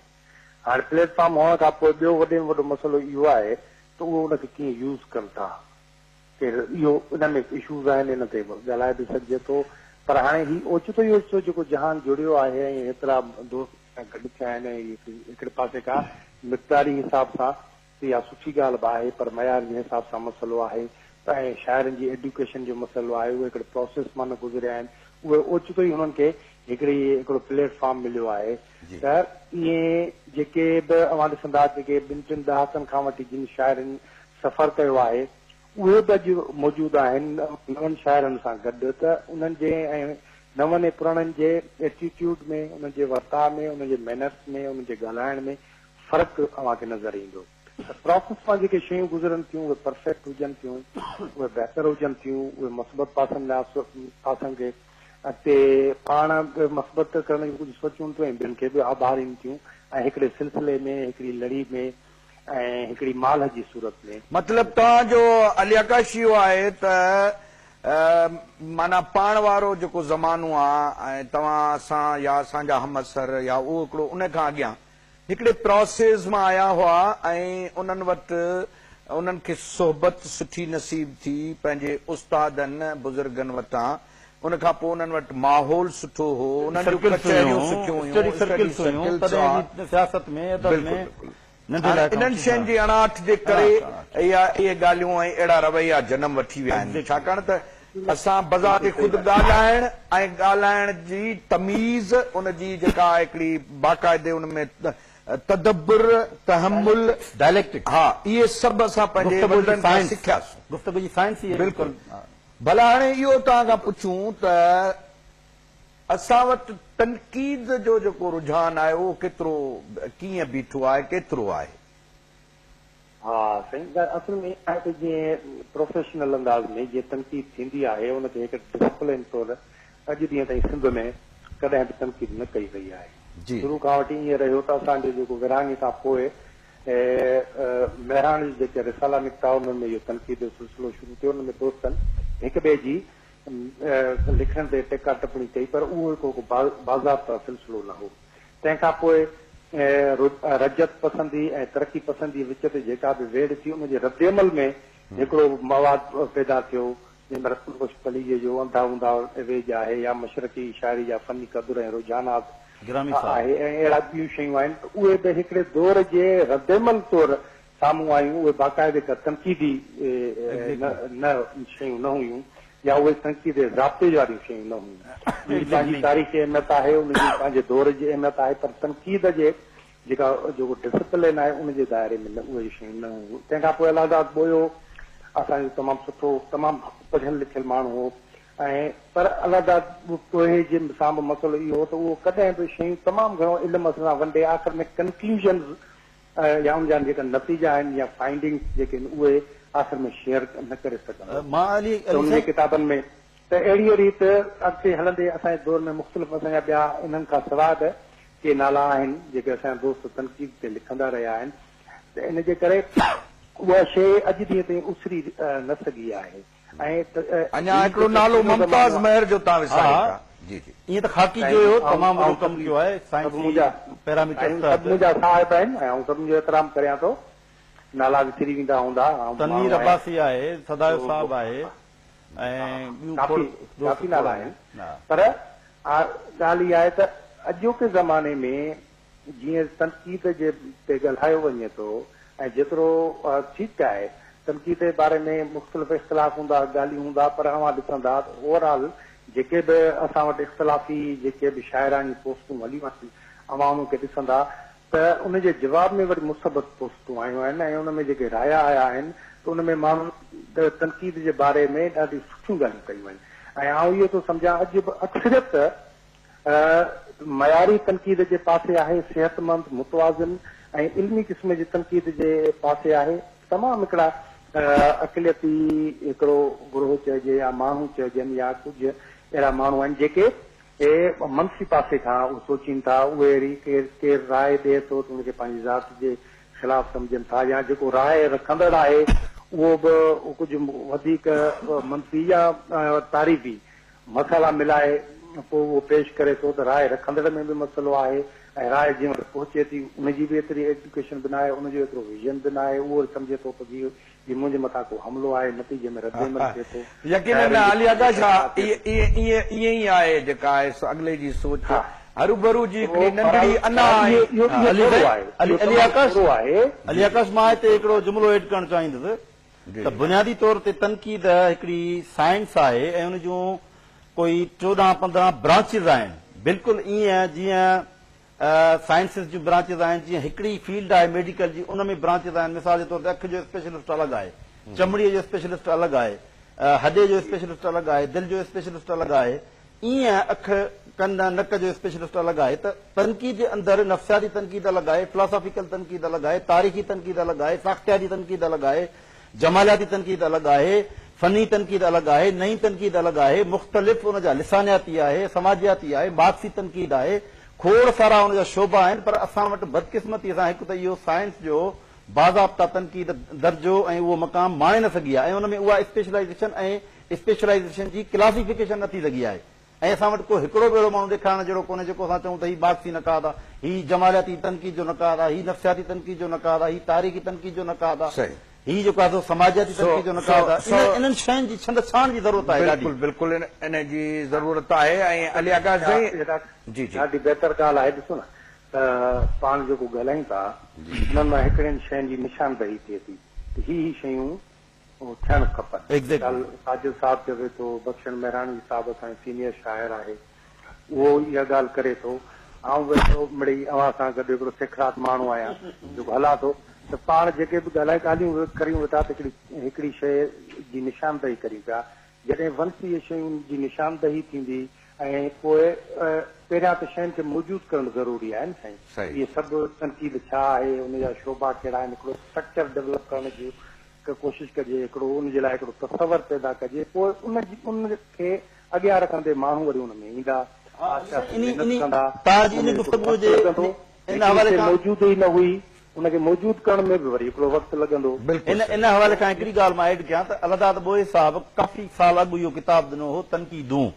हाणे प्लेटफॉर्म हुअण खां पोइ ॿियो वॾे में वॾो मसइलो इहो आहे त उहो उनखे कीअं यूज़ कनि था केरु इहो इन में इशूज़ आहिनि इन ते ॻाल्हाए बि सघिजे थो पर हाणे हीउ ओचितो ई ओचितो जेको जहान जुड़ियो आहे ऐं हेतिरा दोस्त गॾु थिया आहिनि ऐं हिकिड़े पासे खां मिक़दारी हिसाब सां इहा सुठी ॻाल्हि बि आहे पर मयार जे हिसाब सां मसइलो आहे ऐं शाइरनि जी एडुकेशन जो मसइलो आहे उहे हिकिड़े प्रोसेस मां न गुज़रिया आहिनि उहे ओचितो ई हुननि खे हिकिड़ो प्लेटफॉर्म मिलियो आहे त इएं जेके बि अवां ॾिसंदा जेके 2-3 दहाकनि खां वठी जिन शाइरनि सफ़र कयो आहे उहे बि अॼु मौजूदु आहिनि नवनि शाइरनि सां गॾु त उन्हनि जे ऐं नवनि ऐं पुराणनि जे एटीट्यूड में उन्हनि जे वर्ताव में उन्हनि जे मैनर्स में उन्हनि जे ॻाल्हाइण में फ़र्क़ु अव्हांखे नज़र ईंदो प्रोसेस मां जेके शयूं गुज़रनि थियूं उहे परफेक्ट हुजनि थियूं उहे बहितर हुजनि थियूं उहे मुस्बत पासनि खे अॻिते पाण मस्बत करण जी कुझु सोचूं थियूं ऐं ॿियनि खे बि आभारीनि थियूं ऐं हिकिड़े सिलसिले में हिकिड़ी लड़ी में ऐं हिकिड़ी माल जी सूरत में मतिलबु तव्हांजो अलियाकाश इहो आहे त माना पाण वारो जेको ज़मानो आहे ऐं तव्हां सां या असांजा हमअसर या उहो हिकिड़ो उन खां अॻियां हिकिड़े प्रोसेस मां आया हुआ ऐं उन्हनि वटि उन्हनि खे सोहबत सुठी नसीब थी पंहिंजे उस्तादनि बुज़ुर्गनि वटां उन खां पोइ उन्हनि वटि माहौल सुठो हो उन्हनि जूं कचहरियूं सुठियूं हुयूं सियासत में इन्हनि शयुनि जी अणाहठ जे करे इहे ॻाल्हियूं ऐं अहिड़ा रवैया जनम वठी विया आहिनि छाकाणि त असां बज़ार ख़ुदि ॻाल्हाइण ऐं ॻाल्हाइण जी तमीज़ उनजी जेका हिकिड़ी बाक़ाइदे उनमें तदब्बुर तहमुल डायलेक्टिक हा इहे सभु असां पंहिंजे वॾनि खां सिखियासीं गुफ़्तगू जी साइंस ही है बिल्कुलु भला हाणे इहो तव्हां खां पुछूं त असां वटि तनक़ीद जो जेको रुझान आहे उहो केतिरो कीअं बीठो आहे केतिरो आहे हा साईं असल में आहे त जीअं प्रोफेशनल अंदाज़ में जीअं तनक़ीद थींदी आहे उनखे हिकु डिसिप्लिन तौरु अॼु ॾींहं ताईं सिंध में कॾहिं बि तनक़ीद न कई वई आहे शुरू खां वठी ईअं रहियो त असांजो जेको विरहाङे खां पोइ महिराण जेके रिसाला निकिता उन्हनि में इहो तनक़ीद जो सिलसिलो शुरू थियो उन में दोस्तनि हिक ॿिए जी लिखण ते टेका टिप्पणी कई पर उहो हिकु बाज़ाब्ता सिलसिलो न हो तंहिंखां पोइ रजत पसंदी ऐं तरक़ी पसंदी विच ते जेका बि वेड़ थी उनजे रद्दमल में हिकिड़ो मवाद पैदा थियो जंहिंमें रतनबख्श पलीअ जो अंधा ऊंधा वेज आहे या मशरक़ी शाइरी जा फनी क़दुर ऐं रुझानात आहे ऐं अहिड़ा ॿियूं शयूं आहिनि त उहे बि हिकिड़े दौर जे रद्दमल तौरु साम्हूं आयूं उहे बाक़ाइदे तनक़ीदी न शयूं न हुयूं या उहे तनक़ीद ज़ाब्ते वारियूं शयूं न हुयूं पंहिंजी तारीख़ी अहमियत आहे उनजी पंहिंजे दौर जी अहमियत आहे पर तनक़ीद जे जेका जेको डिसिप्लिन आहे उनजे दायरे में उहे शयूं न हुयूं तंहिंखां पोइ अलाहाबाद ॿोयो असांजो तमामु सुठो तमामु पढ़ियल लिखियल माण्हू हो ऐं पर अलाहाबाद पोइ जे सां बि मसइलो इहो हो त उहो कॾहिं बि शयूं तमामु घणो इल्म सां वंडे आख़िर में कंक्लूजन या उनजा जेका नतीजा आहिनि या फाइंडिंग्स जेके आहिनि उहे आख़िर में शेयर न करे सघंदा उन किताबनि में त अहिड़ी रीति अॻिते हलंदे असांजे दौर में मुख़्तलिफ़ असांजा ॿिया इन्हनि खां सवाइ बि के नाला आहिनि जेके असांजा दोस्त तनक़ीद ते लिखंदा रहिया आहिनि त इन जे करे उहा शइ अॼु ॾींहं ताईं उसरी न सघी आहे ऐं अञा हिकिड़ो नालो मुमताज़ महर जो तव्हां विसारियो जी जी ईअं त खाकी जो हुयो तमामु कमु कयो आहे मुंहिंजा साहिब आहिनि ऐं सभिनी जो एतिराम करियां थो नाला विसरी वेंदा हूंदा तनवीर अब्बासी आहे सदायो साहब आहे ऐं काफ़ी नाला आहिनि पर ॻाल्हि इहा आहे त अॼोके ज़माने में जीअं तनक़ीद जे ते ॻाल्हायो वञे थो ऐं जेतिरो ठीकु आहे तनक़ीद जे बारे में मुख़्तलिफ़ इख़्तिलाफ़ हूंदा ॻाल्हियूं हूंदा पर अवां ॾिसंदा ओवरऑल जेके बि असां वटि इख़्तिलाफ़ी जेके बि शाइरानी पोस्टूं हलियूं आहिनि अवां उनखे ॾिसंदा त उनजे जवाब में वरी मुसबत पोस्टूं आयूं आहिनि ऐं उन में जेके राया आया आहिनि त उन में माण्हू तनक़ीद जे बारे में ॾाढी सुठियूं ॻाल्हियूं कयूं आहिनि ऐं आउं इहो थो सम्झां अॼु बि अक्सरियत मयारी तनक़ीद जे पासे आहे सिहतमंद मुतवाज़िन ऐं इल्मी क़िस्म जी तनक़ीद जे पासे आहे तमामु हिकिड़ा अक़लियती हिकिड़ो गुरोह चइजे या माण्हू चइजनि या कुझु अहिड़ा माण्हू आहिनि जेके मनफ़ी पासे खां उहे सोचीनि था उहे अहिड़ी केरु राय ॾिए थो त उनखे पंहिंजी ज़ात जे ख़िलाफ़ सम्झनि था या जेको राय रखंदड़ आहे उहो बि कुझु वधीक मनफ़ी या तारीफ़ी मसाला मिलाए पोइ उहो पेश करे थो त राय रखंदड़ में बि मसइलो आहे ऐं राय जीअं पहुचे थी उनजी बि एतिरी एजुकेशन बि न आहे उनजो एतिरो विजन बि न आहे उहो सम्झे थो त मुंहिंजे मथां को हमलो आहे नतीजे में रद्दमल थिए थो यकीनन अलियाकाश ईअं ई आहे जेका आहे अॻिले जी सोच हरूभरू जी नंढड़ी अना अलियाकाश मां हिते हिकिड़ो जुमिलो एड करणु चाहींदुसि त बुनियादी तौर ते तनक़ीद हिकिड़ी साइंस आहे ऐं उन जूं कोई 14-15 ब्रांचिस आहिनि बिल्कुलु ईअं जीअं साइंसिस जूं ब्रांचिस आहिनि, जीअं हिकिड़ी फील्ड आहे मेडिकल जी, उन में ब्रांचिस आहिनि। मिसाल जे तौर ते अखि जो स्पेशलिस्ट अलॻि आहे, चमड़ीअ जो स्पेशलिस्ट अलॻि आहे, हॾे जो स्पेशलिस्ट अलॻि आहे, दिलि जो स्पेशलिस्ट अलॻि आहे। ईअं अखि कन नक जो स्पेशलिस्ट अलॻि आहे। त तनक़ीद जे अंदरि नफ़्सियाती तनक़ीद अलॻि आहे, फिलासॉफिकल तनक़ीद अलॻि आहे, तारीख़ी तनक़ीद अलॻि आहे, साख्तियाती तनक़ीद अलॻि आहे, जमालियाती तनक़ीद अलॻि आहे, फनी तनक़ीद अलॻि आहे, नई तनक़ीद अलॻि आहे, मुख़्तलिफ़ उनजा लिसानियाती आहे, समाजियाती आहे, मार्क्सी तनक़ीद आहे, खोड़ सारा उनजा शोबा आहिनि। पर असां वटि बदकिस्मती सां हिकु त इहो साइंस जो बाज़ाब्ता तनक़ीद दर्जो ऐं उहो मक़ाम माणे न सघी आहे, ऐं उन में उहा स्पेशलाइज़ेशन ऐं स्पेशलाइज़ेशन जी क्लासिफिकेशन न थी सघी आहे। ऐं असां वटि को हिकिड़ो बि अहिड़ो माण्हू ॾेखारण जहिड़ो कोन्हे जेको असां चऊं त हीउ मार्क्सी नक़ाद आहे, हीउ जमालियाती तनक़ीद जो नक़ाद आहे, हीउ नफ़्सियाती तनक़ीद जो नक़ाद आहे, हीउ तारीख़ी तनक़ीद जो नक़ाद आहे, हीउ जेको आहे समाजियाती तनक़ीद जो नक़ाद आहे। इन्हनि शयुनि जी छंछाण जी ज़रूरत आहे। बिल्कुलु बिल्कुलु इन जी ज़रूरत आहे। ऐं अली आकाश जी जी ॾाढी बहितर ॻाल्हि आहे। ॾिसो न त पाण जेको ॻाल्हायूं था हुननि मां हिकिड़ियुनि शयुनि जी निशानदही थिए थी त ही शयूं थियणु खपनि। साजिद साहिब चवे थो, बख्शन मेहराणी साहिब असांजो सीनियर शाइर आहे, उहो इहा ॻाल्हि करे थो। ऐं वेठो मिड़ई अव्हां सां गॾु हिकिड़ो सिखरात माण्हू आहियां जेको हला थो, त पाण जेके बि ॻाल्हियूं करियूं था त हिकिड़ी शइ जी निशानदही करियूं पिया। जॾहिं वंश इहे शयुनि जी निशानदही थींदी ऐं पोइ पहिरियां त शयुनि खे मौजूदु करणु ज़रूरी आहे न साईं। इहे सभु तनक़ीद छा आहे, उनजा शोभा कहिड़ा आहिनि, हिकिड़ो स्ट्रक्चर डेवलप करण जी कोशिशि कजे, हिकिड़ो उनजे लाइ हिकिड़ो तसवर पैदा कजे, पोइ उनखे अॻियां रखंदे माण्हू वरी उन में ईंदा। मौजूद ई न हुई, उनखे मौजूदु करण में बि वरी हिकिड़ो वक़्तु लॻंदो। इन हवाले खां हिकिड़ी ॻाल्हि मां एड कयां त अलादाद बोए साहिब काफ़ी साल अॻु इहो किताब ॾिनो हो तनक़ीदूं,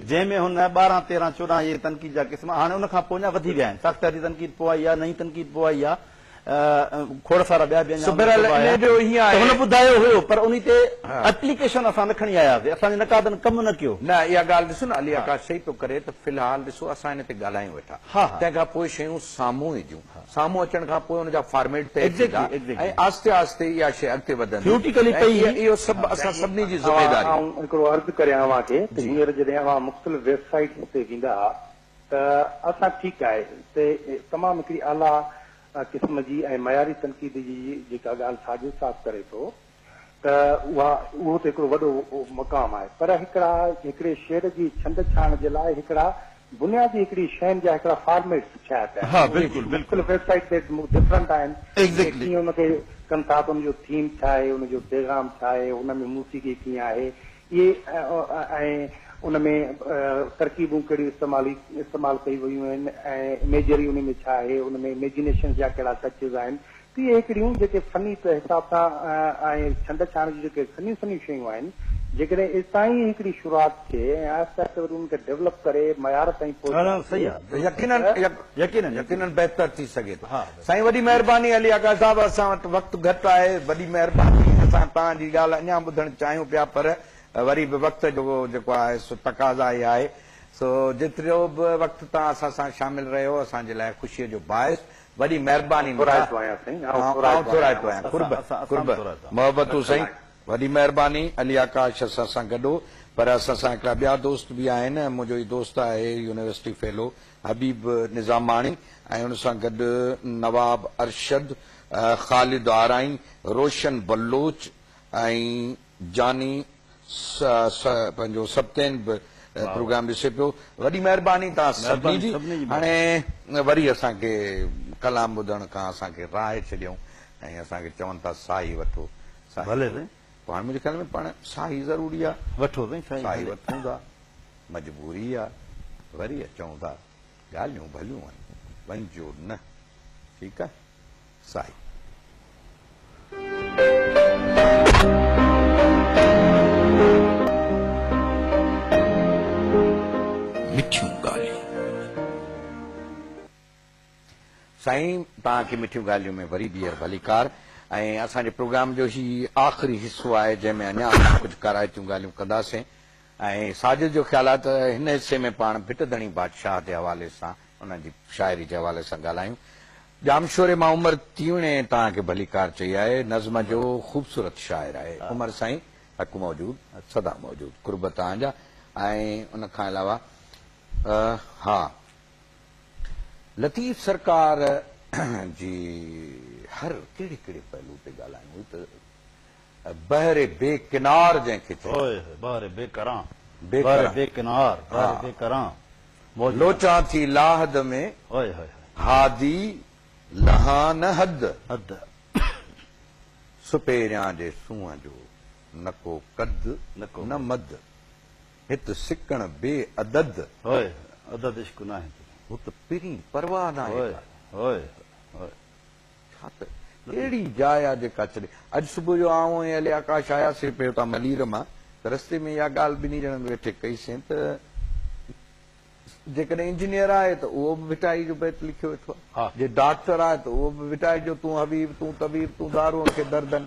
जंहिंमें हुन 12, 13, 14 इहे तनक़ीद जा क़िस्म हाणे उन खां पोइ वधी विया आहिनि। साख्तियाती तनक़ीद पोइ आई आहे, नई तनक़ीद पोइ आई आहे, खोड़ सारा ॿिया हुन ॿुधायो हुयो, पर उन ते एप्लीकेशन असां न खणी आयासीं, असांजे नक़ादनि कमु न कयो। न इहा ॻाल्हि ॾिसो न अली आकाश सही पियो करे त फ़िलहाल ॾिसो असां हिन ते ॻाल्हायूं वेठा, तंहिंखां पोइ शयूं साम्हूं ईंदियूं, साम्हूं अचण खां पोइ हुनजा फॉर्मेट तइ थींदा ऐं आस्ते आस्ते इहा शइ अॻिते वधंदी। इहो सभु असां सभिनी जी ज़िमेदारी। हिकिड़ो अर्ज़ु करियां अव्हां खे त हींअर जॾहिं अव्हां मुख़्तलिफ़ वेबसाइट ते वेंदा त असां ठीकु आहे त तमामु हिकिड़ी आला क़िस्म जी ऐं मयारी तनक़ीद जी जेका ॻाल्हि साजिद साहिब करे थो त उहो त हिकिड़ो वॾो मक़ाम आहे। पर हिकिड़े शेर जी छंद छाण जे लाइ हिकिड़ा बुनियादी हिकिड़ी शयुनि जा हिकिड़ा फॉर्मेट्स छा पिया मुख़्तलिफ़ वेबसाइट ते डिफरेंट आहिनि, कीअं हुनखे कनि था त हुनजो थीम छा आहे, हुनजो पैगाम छा आहे, हुन में मूसीक़ी कीअं आहे, इहे ऐं उन में तरकीबूं कहिड़ियूं इस्तेमालु कई वयूं आहिनि ऐं इमेजरी उन में छा आहे, उन में इमेजिनेशन जा कहिड़ा टचिस आहिनि। त इहे हिकिड़ियूं जेके फनी हिसाब सां ऐं छंड छाण जूं जेके सन्हियूं शयूं आहिनि, जेकॾहिं इतां ई हिकिड़ी शुरूआत थिए ऐं आहिस्ते आहिस्ते वरी उनखे डेवलप करे मयार ताईं यकीनन बहितर थी सघे थो। साईं वॾी महिरबानी अली आकाश साहिब, असां वटि वक़्तु घटि आहे, वॾी महिरबानी। असां तव्हांजी ॻाल्हि अञा ॿुधणु चाहियूं पिया, पर वरी बि वक़्त जो जेको आहे सो तक़ाज़ा ई आहे। सो जेतिरो बि वक़्तु तव्हां असां सां शामिल रहियो असांजे लाइ ख़ुशीअ जो बाहिस, वॾी महिरबानी। मोहबतूं साईं, वॾी महिरबानी। अली आकाश असां सां गॾु, पर असां सां हिकिड़ा ॿिया दोस्त बि आहिनि। मुंहिंजो ई दोस्त आहे यूनिवर्सिटी फेलो हबीब निज़ामाणी, ऐं हुन सां गॾु नवाब अरशद, ख़ालिद आराई, रोशन बलोच ऐं जानी पंहिंजो सप्तेन बि प्रोग्राम ॾिसे पियो। वॾी महिरबानी तव्हां सभिनी जी। हाणे वरी असांखे कलाम ॿुधण खां असांखे राहे छॾियऊं ऐं असांखे चवनि था साई वठो। भले पाण मुंहिंजे ख़्याल में पाण साई ज़रूरी आहे, वठो साई वठूं था, मजबूरी आहे, वरी अचूं था, ॻाल्हियूं भलियूं आहिनि, वञिजो न। ठीकु आहे, साई। मिठियूं ॻाल्हियूं। साईं तव्हांखे मिठियूं ॻाल्हियूं में वरी ॿीहर भलीकार। ऐं असांजे प्रोग्राम जो ही आख़िरी हिसो आहे जंहिंमें अञा कुझु कराइतियूं ॻाल्हियूं कंदासीं। ऐं साजिद जो ख़्यालु आहे त हिन हिसे में पाण भिटधणी बादशाह जे हवाले सां, उन्हनि जी शाइरी जे हवाले सां ॻाल्हायूं। जामशोरे मां उमर तीवणे तव्हांखे भलीकार चई आहे, नज़्म जो ख़ूबसूरत शाइर आहे। उमर साईं हक़ मौजूद, सदा मौजूद, कुर्ब तव्हांजा। ऐं उन खां अलावा हा, लतीफ़ सरकार जी हर कहिड़े कहिड़े पहलू ते ॻाल्हायूं त बहरे बेकिनार जंहिंखे बहरे बेकरां बेकरां। बेकिनार हा। बेकरां लोचां थी लाहद में हादी लहान हद हद सुपेरियां जे सूंहं जो न को कद नको न मद हित सिकण बे अदद अदद इश्क न आहे हू त पिरी परवाह न आहे छा त अहिड़ी जाइ आहे जेका छॾे अॼु सुबुह जो आऊं ऐं अली आकाश आयासीं पियो था मलीर मां त रस्ते में इहा ॻाल्हि ॿिन्ही ॼणनि वेठे कईसीं त जेकॾहिं इंजीनियर आहे त उहो बि विटाई जो बैत लिखियो वेठो आहे, जे डॉक्टर आहे त उहो बि विटाई जो तूं हबीब तूं तबीब तूं दारू खे दर्दन,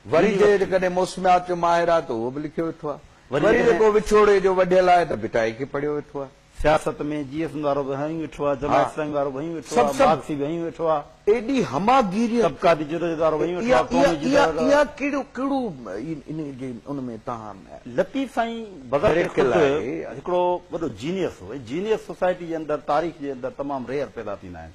वरी जेकॾहिं मौसमियात जो माहिर आहे त उहो बि लिखियो वेठो आहे, वरी जेको विछोड़े जो वढियल आहे त विटाई खे पढ़ियो वेठो आहे। सियासत में जीएस वारो बि हई वेठो आहे, जमात इस्लामी वारो बि हई वेठो आहे, मार्क्सी बि हई वेठो आहे, एॾी हमागिरी तबक़ाती जुदोजहद वारो हई वेठो आहे। इहा कहिड़ो कहिड़ो इन जे उन में तव्हां लतीफ़ साईं बग़ैर हिकिड़ो वॾो जीनियस हो। जीनियस सोसाइटी जे अंदरि तारीख़ जे अंदरि तमामु रेयर पैदा थींदा आहिनि।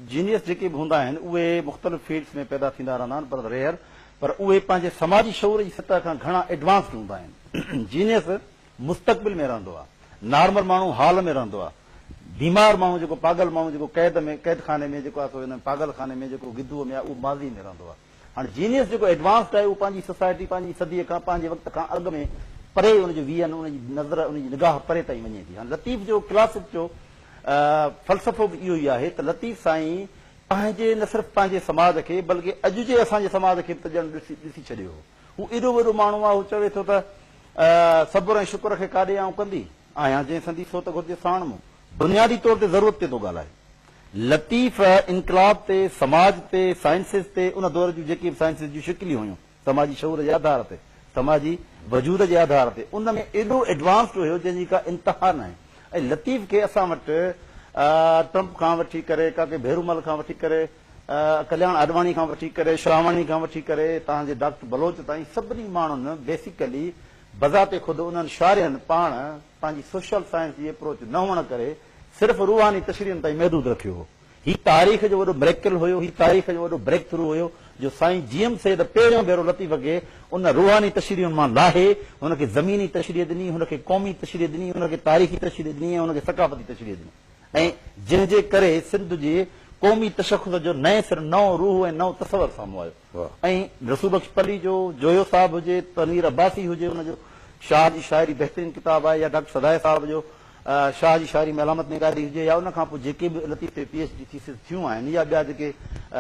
जीनियस जेके बि हूंदा आहिनि उहे मुख़्तलिफ़ फील्ड्स में पैदा थींदा रहंदा आहिनि, पर रेयर, पर उहे पंहिंजे समाजी शऊर जी सतह खां घणा एडवांस्ड हूंदा आहिनि। जीनियस मुस्तक़बिल में रहंदो आहे, नॉर्मल माण्हू हाल में रहंदो आहे, बीमार माण्हू जेको पागल माण्हू जेको कैद खाने में जेको आहे पागल खाने में जेको गिदूअ में आहे उहो माज़ी में रहंदो आहे। हाणे जीनियस जेको एडवांस्ड आहे उहो पंहिंजी सोसाइटी पंहिंजी सदीअ खां पंहिंजे वक़्त खां अॻु में परे हुनजो वीहनि हुनजी नज़र हुनजी निगाह परे ताईं वञे थी। हाणे लतीफ़ जो क्लासिक जो फ़लसफ़ो बि इहो ई आहे त लतीफ़ साईं पंहिंजे न सिर्फ़ु पंहिंजे समाज खे बल्कि अॼु जे असांजे समाज खे बि ॼण ॾिसी छॾियो हो। हू एॾो वॾो माण्हू आहे, हू चवे थो त सब्र ऐं शुक्र खे काॾे आऊं कंदी आहियां जंहिं संदी सो त घुरिजे साण मूं, बुनियादी तौर ते ज़रूरत ते थो ॻाल्हाए। लतीफ़ इनकलाब ते, समाज ते, साइंसिस ते, उन दौर जूं जेके बि साइंसिस जूं शिकिलियूं हुयूं समाजी शऊर जे आधार ते, समाजी वजूद जे आधार ते, उन में एॾो एडवांस्ड हुयो जंहिंजी का इंतिहा न आहे। ऐं लतीफ़ खे असां वटि ट्रम्प खां वठी करे, काके भेरूमल खां वठी करे, कल्याण आडवाणी खां वठी करे, श्रावणी खां वठी करे, तव्हांजे डॉक्टर बलोच ताईं सभिनी माण्हुनि बेसिकली बज़ाते ख़ुदि उन्हनि शारियनि पाण पंहिंजी सोशल साइंस जी अप्रोच न हुअण करे सिर्फ़ रूहानी तशरीहनि ताईं महदूद रखियो हो। ही तारीख़ जो वॾो ब्रेकल हुयो, ही तारीख़ जो वॾो ब्रेक थ्रू हुयो जो साईं जीएम सैद पहिरियों भेरो लतीफ़ खे उन रूहानी तशरीहनि मां लाहे हुनखे ज़मीनी तशरीह ॾिनी, हुनखे क़ौमी तशरीह ॾिनी, हुनखे तारीख़ी तशरीह ॾिनी ऐं हुनखे सक़ाफ़ती तशरीह ॾिनी। ऐं जंहिंजे करे सिंध जे क़ौमी तशख़ुस जो नए सिर नओं रूह ऐं नओं तसवर साम्हूं आयो। ऐं रसूल बख्श पली जो जोयो साहब हुजे, तनवीर अब्बासी हुजे, हुनजो शाह जी शाइरी बहितरीन किताब आहे, या डॉक्टर सदाए साहब जो शाह जी शाइरी में अलामत निगारी हुजे, या उनखां पोइ जेके बि लतीफ़ ते PhD थीसिस थियूं आहिनि या ॿिया जेके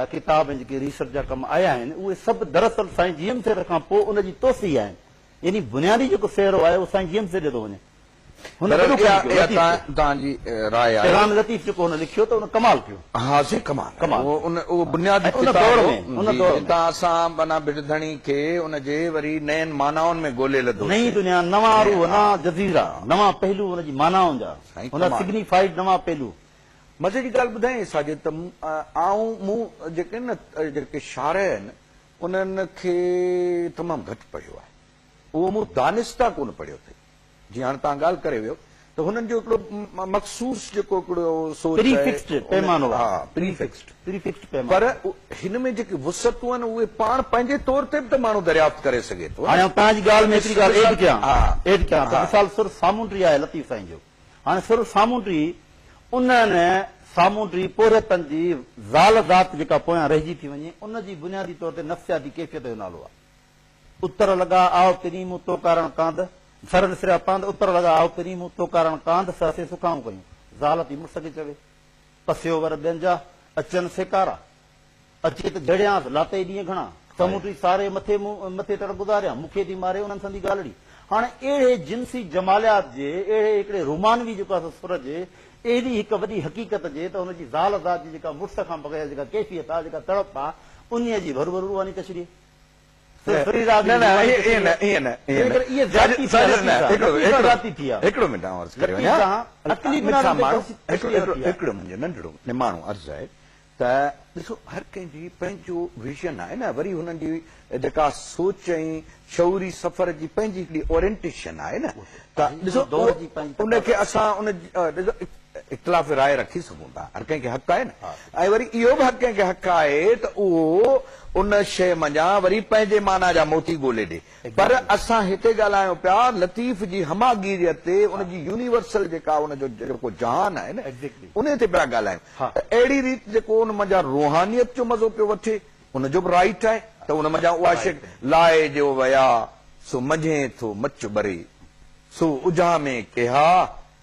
किताब ऐं जेके रिसर्च जा कम आया आहिनि उहे सभु दरअसल साईं जीएम सैद खां पोइ उनजी तोसी आहिनि। यानी बुनियादी जेको सेरो आहे उहो साईं जीएम सैद थो वञे। तव्हांजी राय आहे लतीफ़ जेको हुन लिखियो त हुन कमाल कयो। हा से कमाल उहो बुनियादी असां माना बिरधणी खे उनजे वरी नयनि मानाउनि में ॻोल्हे लधो, नई दुनिया, नवां रूह, नवां जज़ीरा, नवां पहलू हुनजी मानाउनि जा, हुन सिग्निफाइड नवां पहलू। मज़े जी ॻाल्हि ॿुधाई साजिद त मूं जेके शार आहिनि उन्हनि खे तमामु घटि पढ़ियो आहे, उहो मूं दानिस्ता कोन पढ़ियो अथई। जीअं हाणे तव्हां ॻाल्हि करे वियो त हुननि जो हिकिड़ो मखसूस जेको हिकिड़ो सोच पर हिन में जेके वुसतूं आहिनि उहे पाण पंहिंजे तौर ते बि त माण्हू दरियाफ़्त करे सघे थो। हाणे तव्हांजी ॻाल्हि में हिकिड़ी ॻाल्हि एड कयां त मिसाल सुर सामूंडी आहे लतीफ़ साईं जो। हाणे सुर सामूंडी उन्हनि सामूंडी पोरतनि जी ज़ाल ज़ात जेका पोयां रहिजी थी वञे उनजी बुनियादी तौर ते नफ़्सियाती कैफ़ियत जो नालो आहे। उतर लॻा आओ तिरी मूं तो कारण कांद, सर निसरिया पांद, उतर लॻा आओ तिरी मूं तो कारण कांद, ससे सुखाऊं कयूं, ज़ाल थी मुड़ुस खे चवे पसियो वर ॿियनि जा अचनि सेकारा, अचे त जड़ियांसि लाते ॾींहं घणा, समूंडी सारे मथे तर गुज़ारिया, मूंखे थी मारे उन्हनि संदी ॻाल्हिड़ी। हाणे अहिड़े जिन्सी जमालियात जे, अहिड़े हिकिड़े रुमानवी जेको आहे सुर जे, अहिड़ी हिकु वॾी हक़ीक़त जे त हुनजी ज़ाल ज़ात जी जेका मुड़ुस खां बग़ैर जेका कैफ़ियत आहे, जेका तड़प आहे, उन जी भरू भरू रूहानी तशरीह। हिकिड़ो मिंट हिकिड़ो मुंहिंजो नंढड़ो माण्हू अर्ज़ु आहे त त ॾिसो हर कंहिंजी पंहिंजो विज़न आहे न, वरी हुननि जी जेका सोच ऐं शौरी सफ़र जी पंहिंजी हिकिड़ी ओरिएंटेशन आहे न, त ॾिसो उनखे असां उन इख़्तिलाफ़ राय रखी सघूं था, हर कंहिंखे हक़ आहे न, ऐं वरी इहो बि हर कंहिंखे हक़ आहे त उहो उन शइ मञा वरी पंहिंजे माना जा मोती ॻोल्हे ॾे। पर असां हिते ॻाल्हायूं पिया लतीफ़ जी हमागीरीअ ते, उनजी यूनिवर्सल जेका उनजो जेको जहान आहे न, उन ते पिया ॻाल्हायूं। अहिड़ी रीति जेको उन मंझा रूहानियत जो मज़ो पियो वठे, उनजो बि राइट आहे त उन मंझा उहा शइ लाए जो वया सो मझे थो मच बरे सो उजामे केहा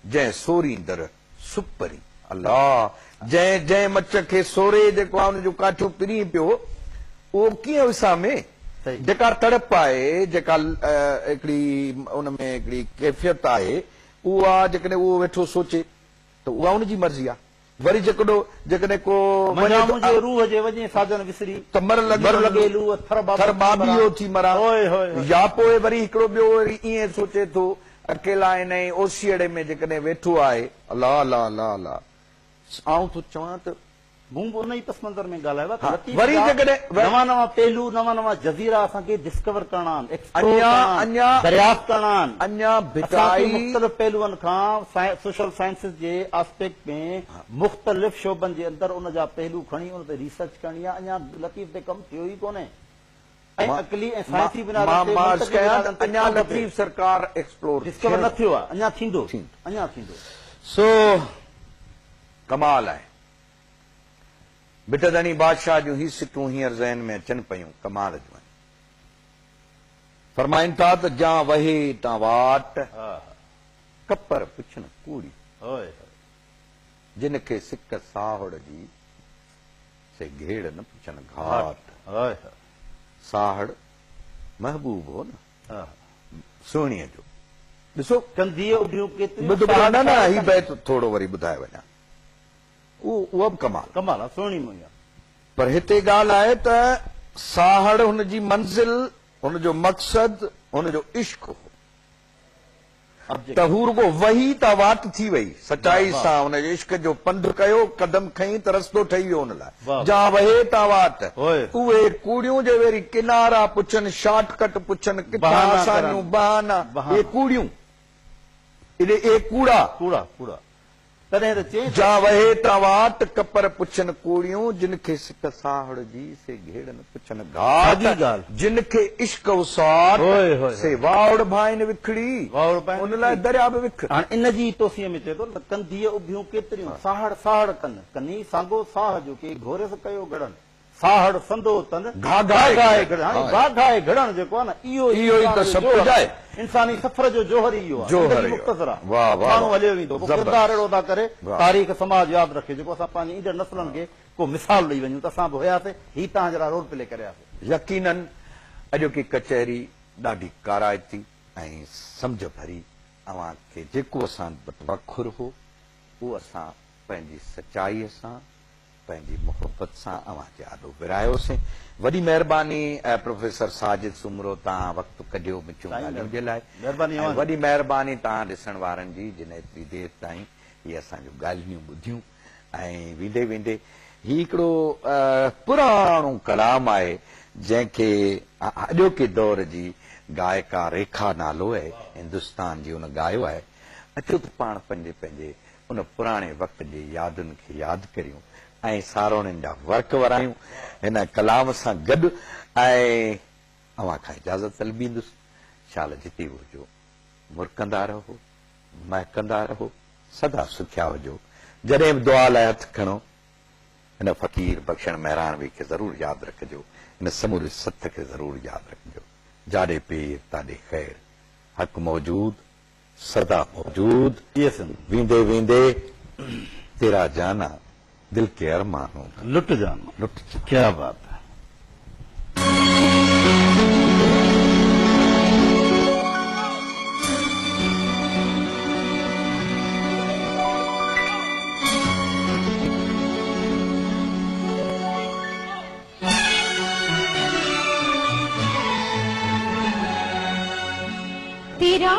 जंहिं सोरींदर सुपरी अल्लाह, जंहिं जंहिं मच खे सोरे जेको आहे उनजो काठो पिरी पियो, उहो कीअं विसामे? जेका तड़प आहे, जेका हिकिड़ी उनमें हिकिड़ी कैफ़ियत आहे, उहा जेकॾहिं उहो वेठो सोचे त उहा उनजी मर्ज़ी आहे। वरी जेकॾहिं को रूह जे वञे साजन विसरी त मर लॻे थर बाबियो थी मरा, या पोइ वरी हिकिड़ो ॿियो वरी ईअं सोचे थो अकेला इन ओसीअड़े में जेकॾहिं वेठो आहे, अल्लाह अल्लाह अल्लाह अल्लाह, आऊं थो चवां त उन ई पस मंज़र में ॻाल्हायो वरी नवां नवां पहलू, नवां नवां जज़ीरा असांखे डिस्कवर करणा आहिनि, दरियाफ़्त करणा आहिनि। अञा मुख़्तलिफ़ पहलुअनि खां सोशल साइंसिस जे एस्पेक्ट में मुख़्तलिफ़ शोबनि जे अंदरि उन जा पहलू खणी उन ते रिसर्च करणी आहे। अञा लतीफ़ ते कमु थियो ई कोन्हे, ऐं अकली ऐं साइंसी अञा लतीफ़ सरकार एक्सप्लोर डिस्कवर न थियो आहे, अञा थींदो, अञा थींदो। सो कमाल आहे। बिटदणी बादशाह जूं ही सिटूं हींअर ज़हन में अचनि पयूं, कमाल जूं आहिनि। फरमाइनि था त जा वहे तां वाट कपर पुछन कूड़ी, जिन खे सिक साहड़ जी से घेड़ न पुछन घाट। साहड़ महबूब हो न सोणीअ जो। ॾिसो न ही बैत थोरो वरी ॿुधाए वञा, उहा बि कमाल आहे, सोणी मुंहिंजा। पर हिते ॻाल्हि आहे त साहड़ हुनजी मंज़िल, हुनजो मक़सद, हुनजो इश्क हो, त हू रुगो वही त वाट थी वई, सचाई सां हुनजे इश्क जो पंधु कयो, कदम खईं त रस्तो ठही वियो हुन लाइ। जा वहे त वाट, उहे कूड़ियूं जे वरी किनारा पुछनि, शॉर्टकट पुछनि, किथां असांजूं बहाना, इहे कूड़ियूं, इहे कूड़ा कूड़ा कूड़ा। जा वहे त वाट कपर पुछन कूड़ियूं, जिन खे सिक साहड़ जी से घेड़ न पुछन घाट। जिन खे इश्क उसाट से वावड़ भाइन विखड़ी, उन लाइ दरिया बि विख। हाणे इन जी तोसीअ में चए थो त कंधीअ उभियूं केतिरियूं, साहड़ साहड़ कनि, कनी सांगो साह जो के घोरे से कयो घड़नि, साहड़ संदो तन घाघाए घड़नि जेको आहे न, इहो ई त सभु कुझु आहे। इंसानी सफ़र जो जोहर ई इहो आहे, मुख़्तसर आहे, माण्हू हलियो वेंदो, किरदार अहिड़ो था करे, तारीख़ समाज यादि रखे, जेको असां पंहिंजी ईंदड़ नसलनि खे को मिसाल ॾेई वञूं त असां बि हुयासीं, ही तव्हां जहिड़ा रोल प्ले करियासीं। यकीनन अॼोकी कचहरी ॾाढी काराइती ऐं सम्झ भरी, अव्हां खे जेको असां तवखुर हो उहो असां पंहिंजी सचाईअ सां, पंहिंजी मुहबत सां अव्हां जे आॾो विरायोसीं। वॾी महिरबानी प्रोफेसर साजिद सुमरो, तव्हां वक़्तु कढियो मिठियूं ॻाल्हियुनि जे लाइ। वॾी महिरबानी तव्हां ॾिसण वारनि जी, जिन एतिरी देरि ताईं इहे असांजूं ॻाल्हियूं ॿुधियूं। ऐं वेंदे वेंदे ही हिकिड़ो पुराणो कलाम आहे, जंहिंखे अॼोके दौर जी गायका रेखा नालो आहे, हिंदुस्तान जी उन ॻायो आहे। अचो त पाण पंहिंजे पंहिंजे उन पुराणे वक़्त जे यादुनि खे यादि करियूं ऐं सारोणनि जा वर्क वरायूं हिन कलाम सां गॾु। ऐं अव्हां खां इजाज़त तलबींदुसि। शाल जिते हुजो, मुरकंदा रहो, महकंदा रहो, सदा सुखिया हुजो। जॾहिं बि दुआ लाइ हथु खणो, हिन फ़क़ीर बख़्शण महिराणवी खे ज़रूरु यादि रखिजो, हिन समूरे सथ खे ज़रूरु यादि रखिजो। जाॾे पेर ताॾे ख़ैर, हक़ मौजूद सदा मौजूद। वेंदे वेंदे तेरा जाना दिल के अरमानों लुट जाना, लुट। क्या बात है। तेरा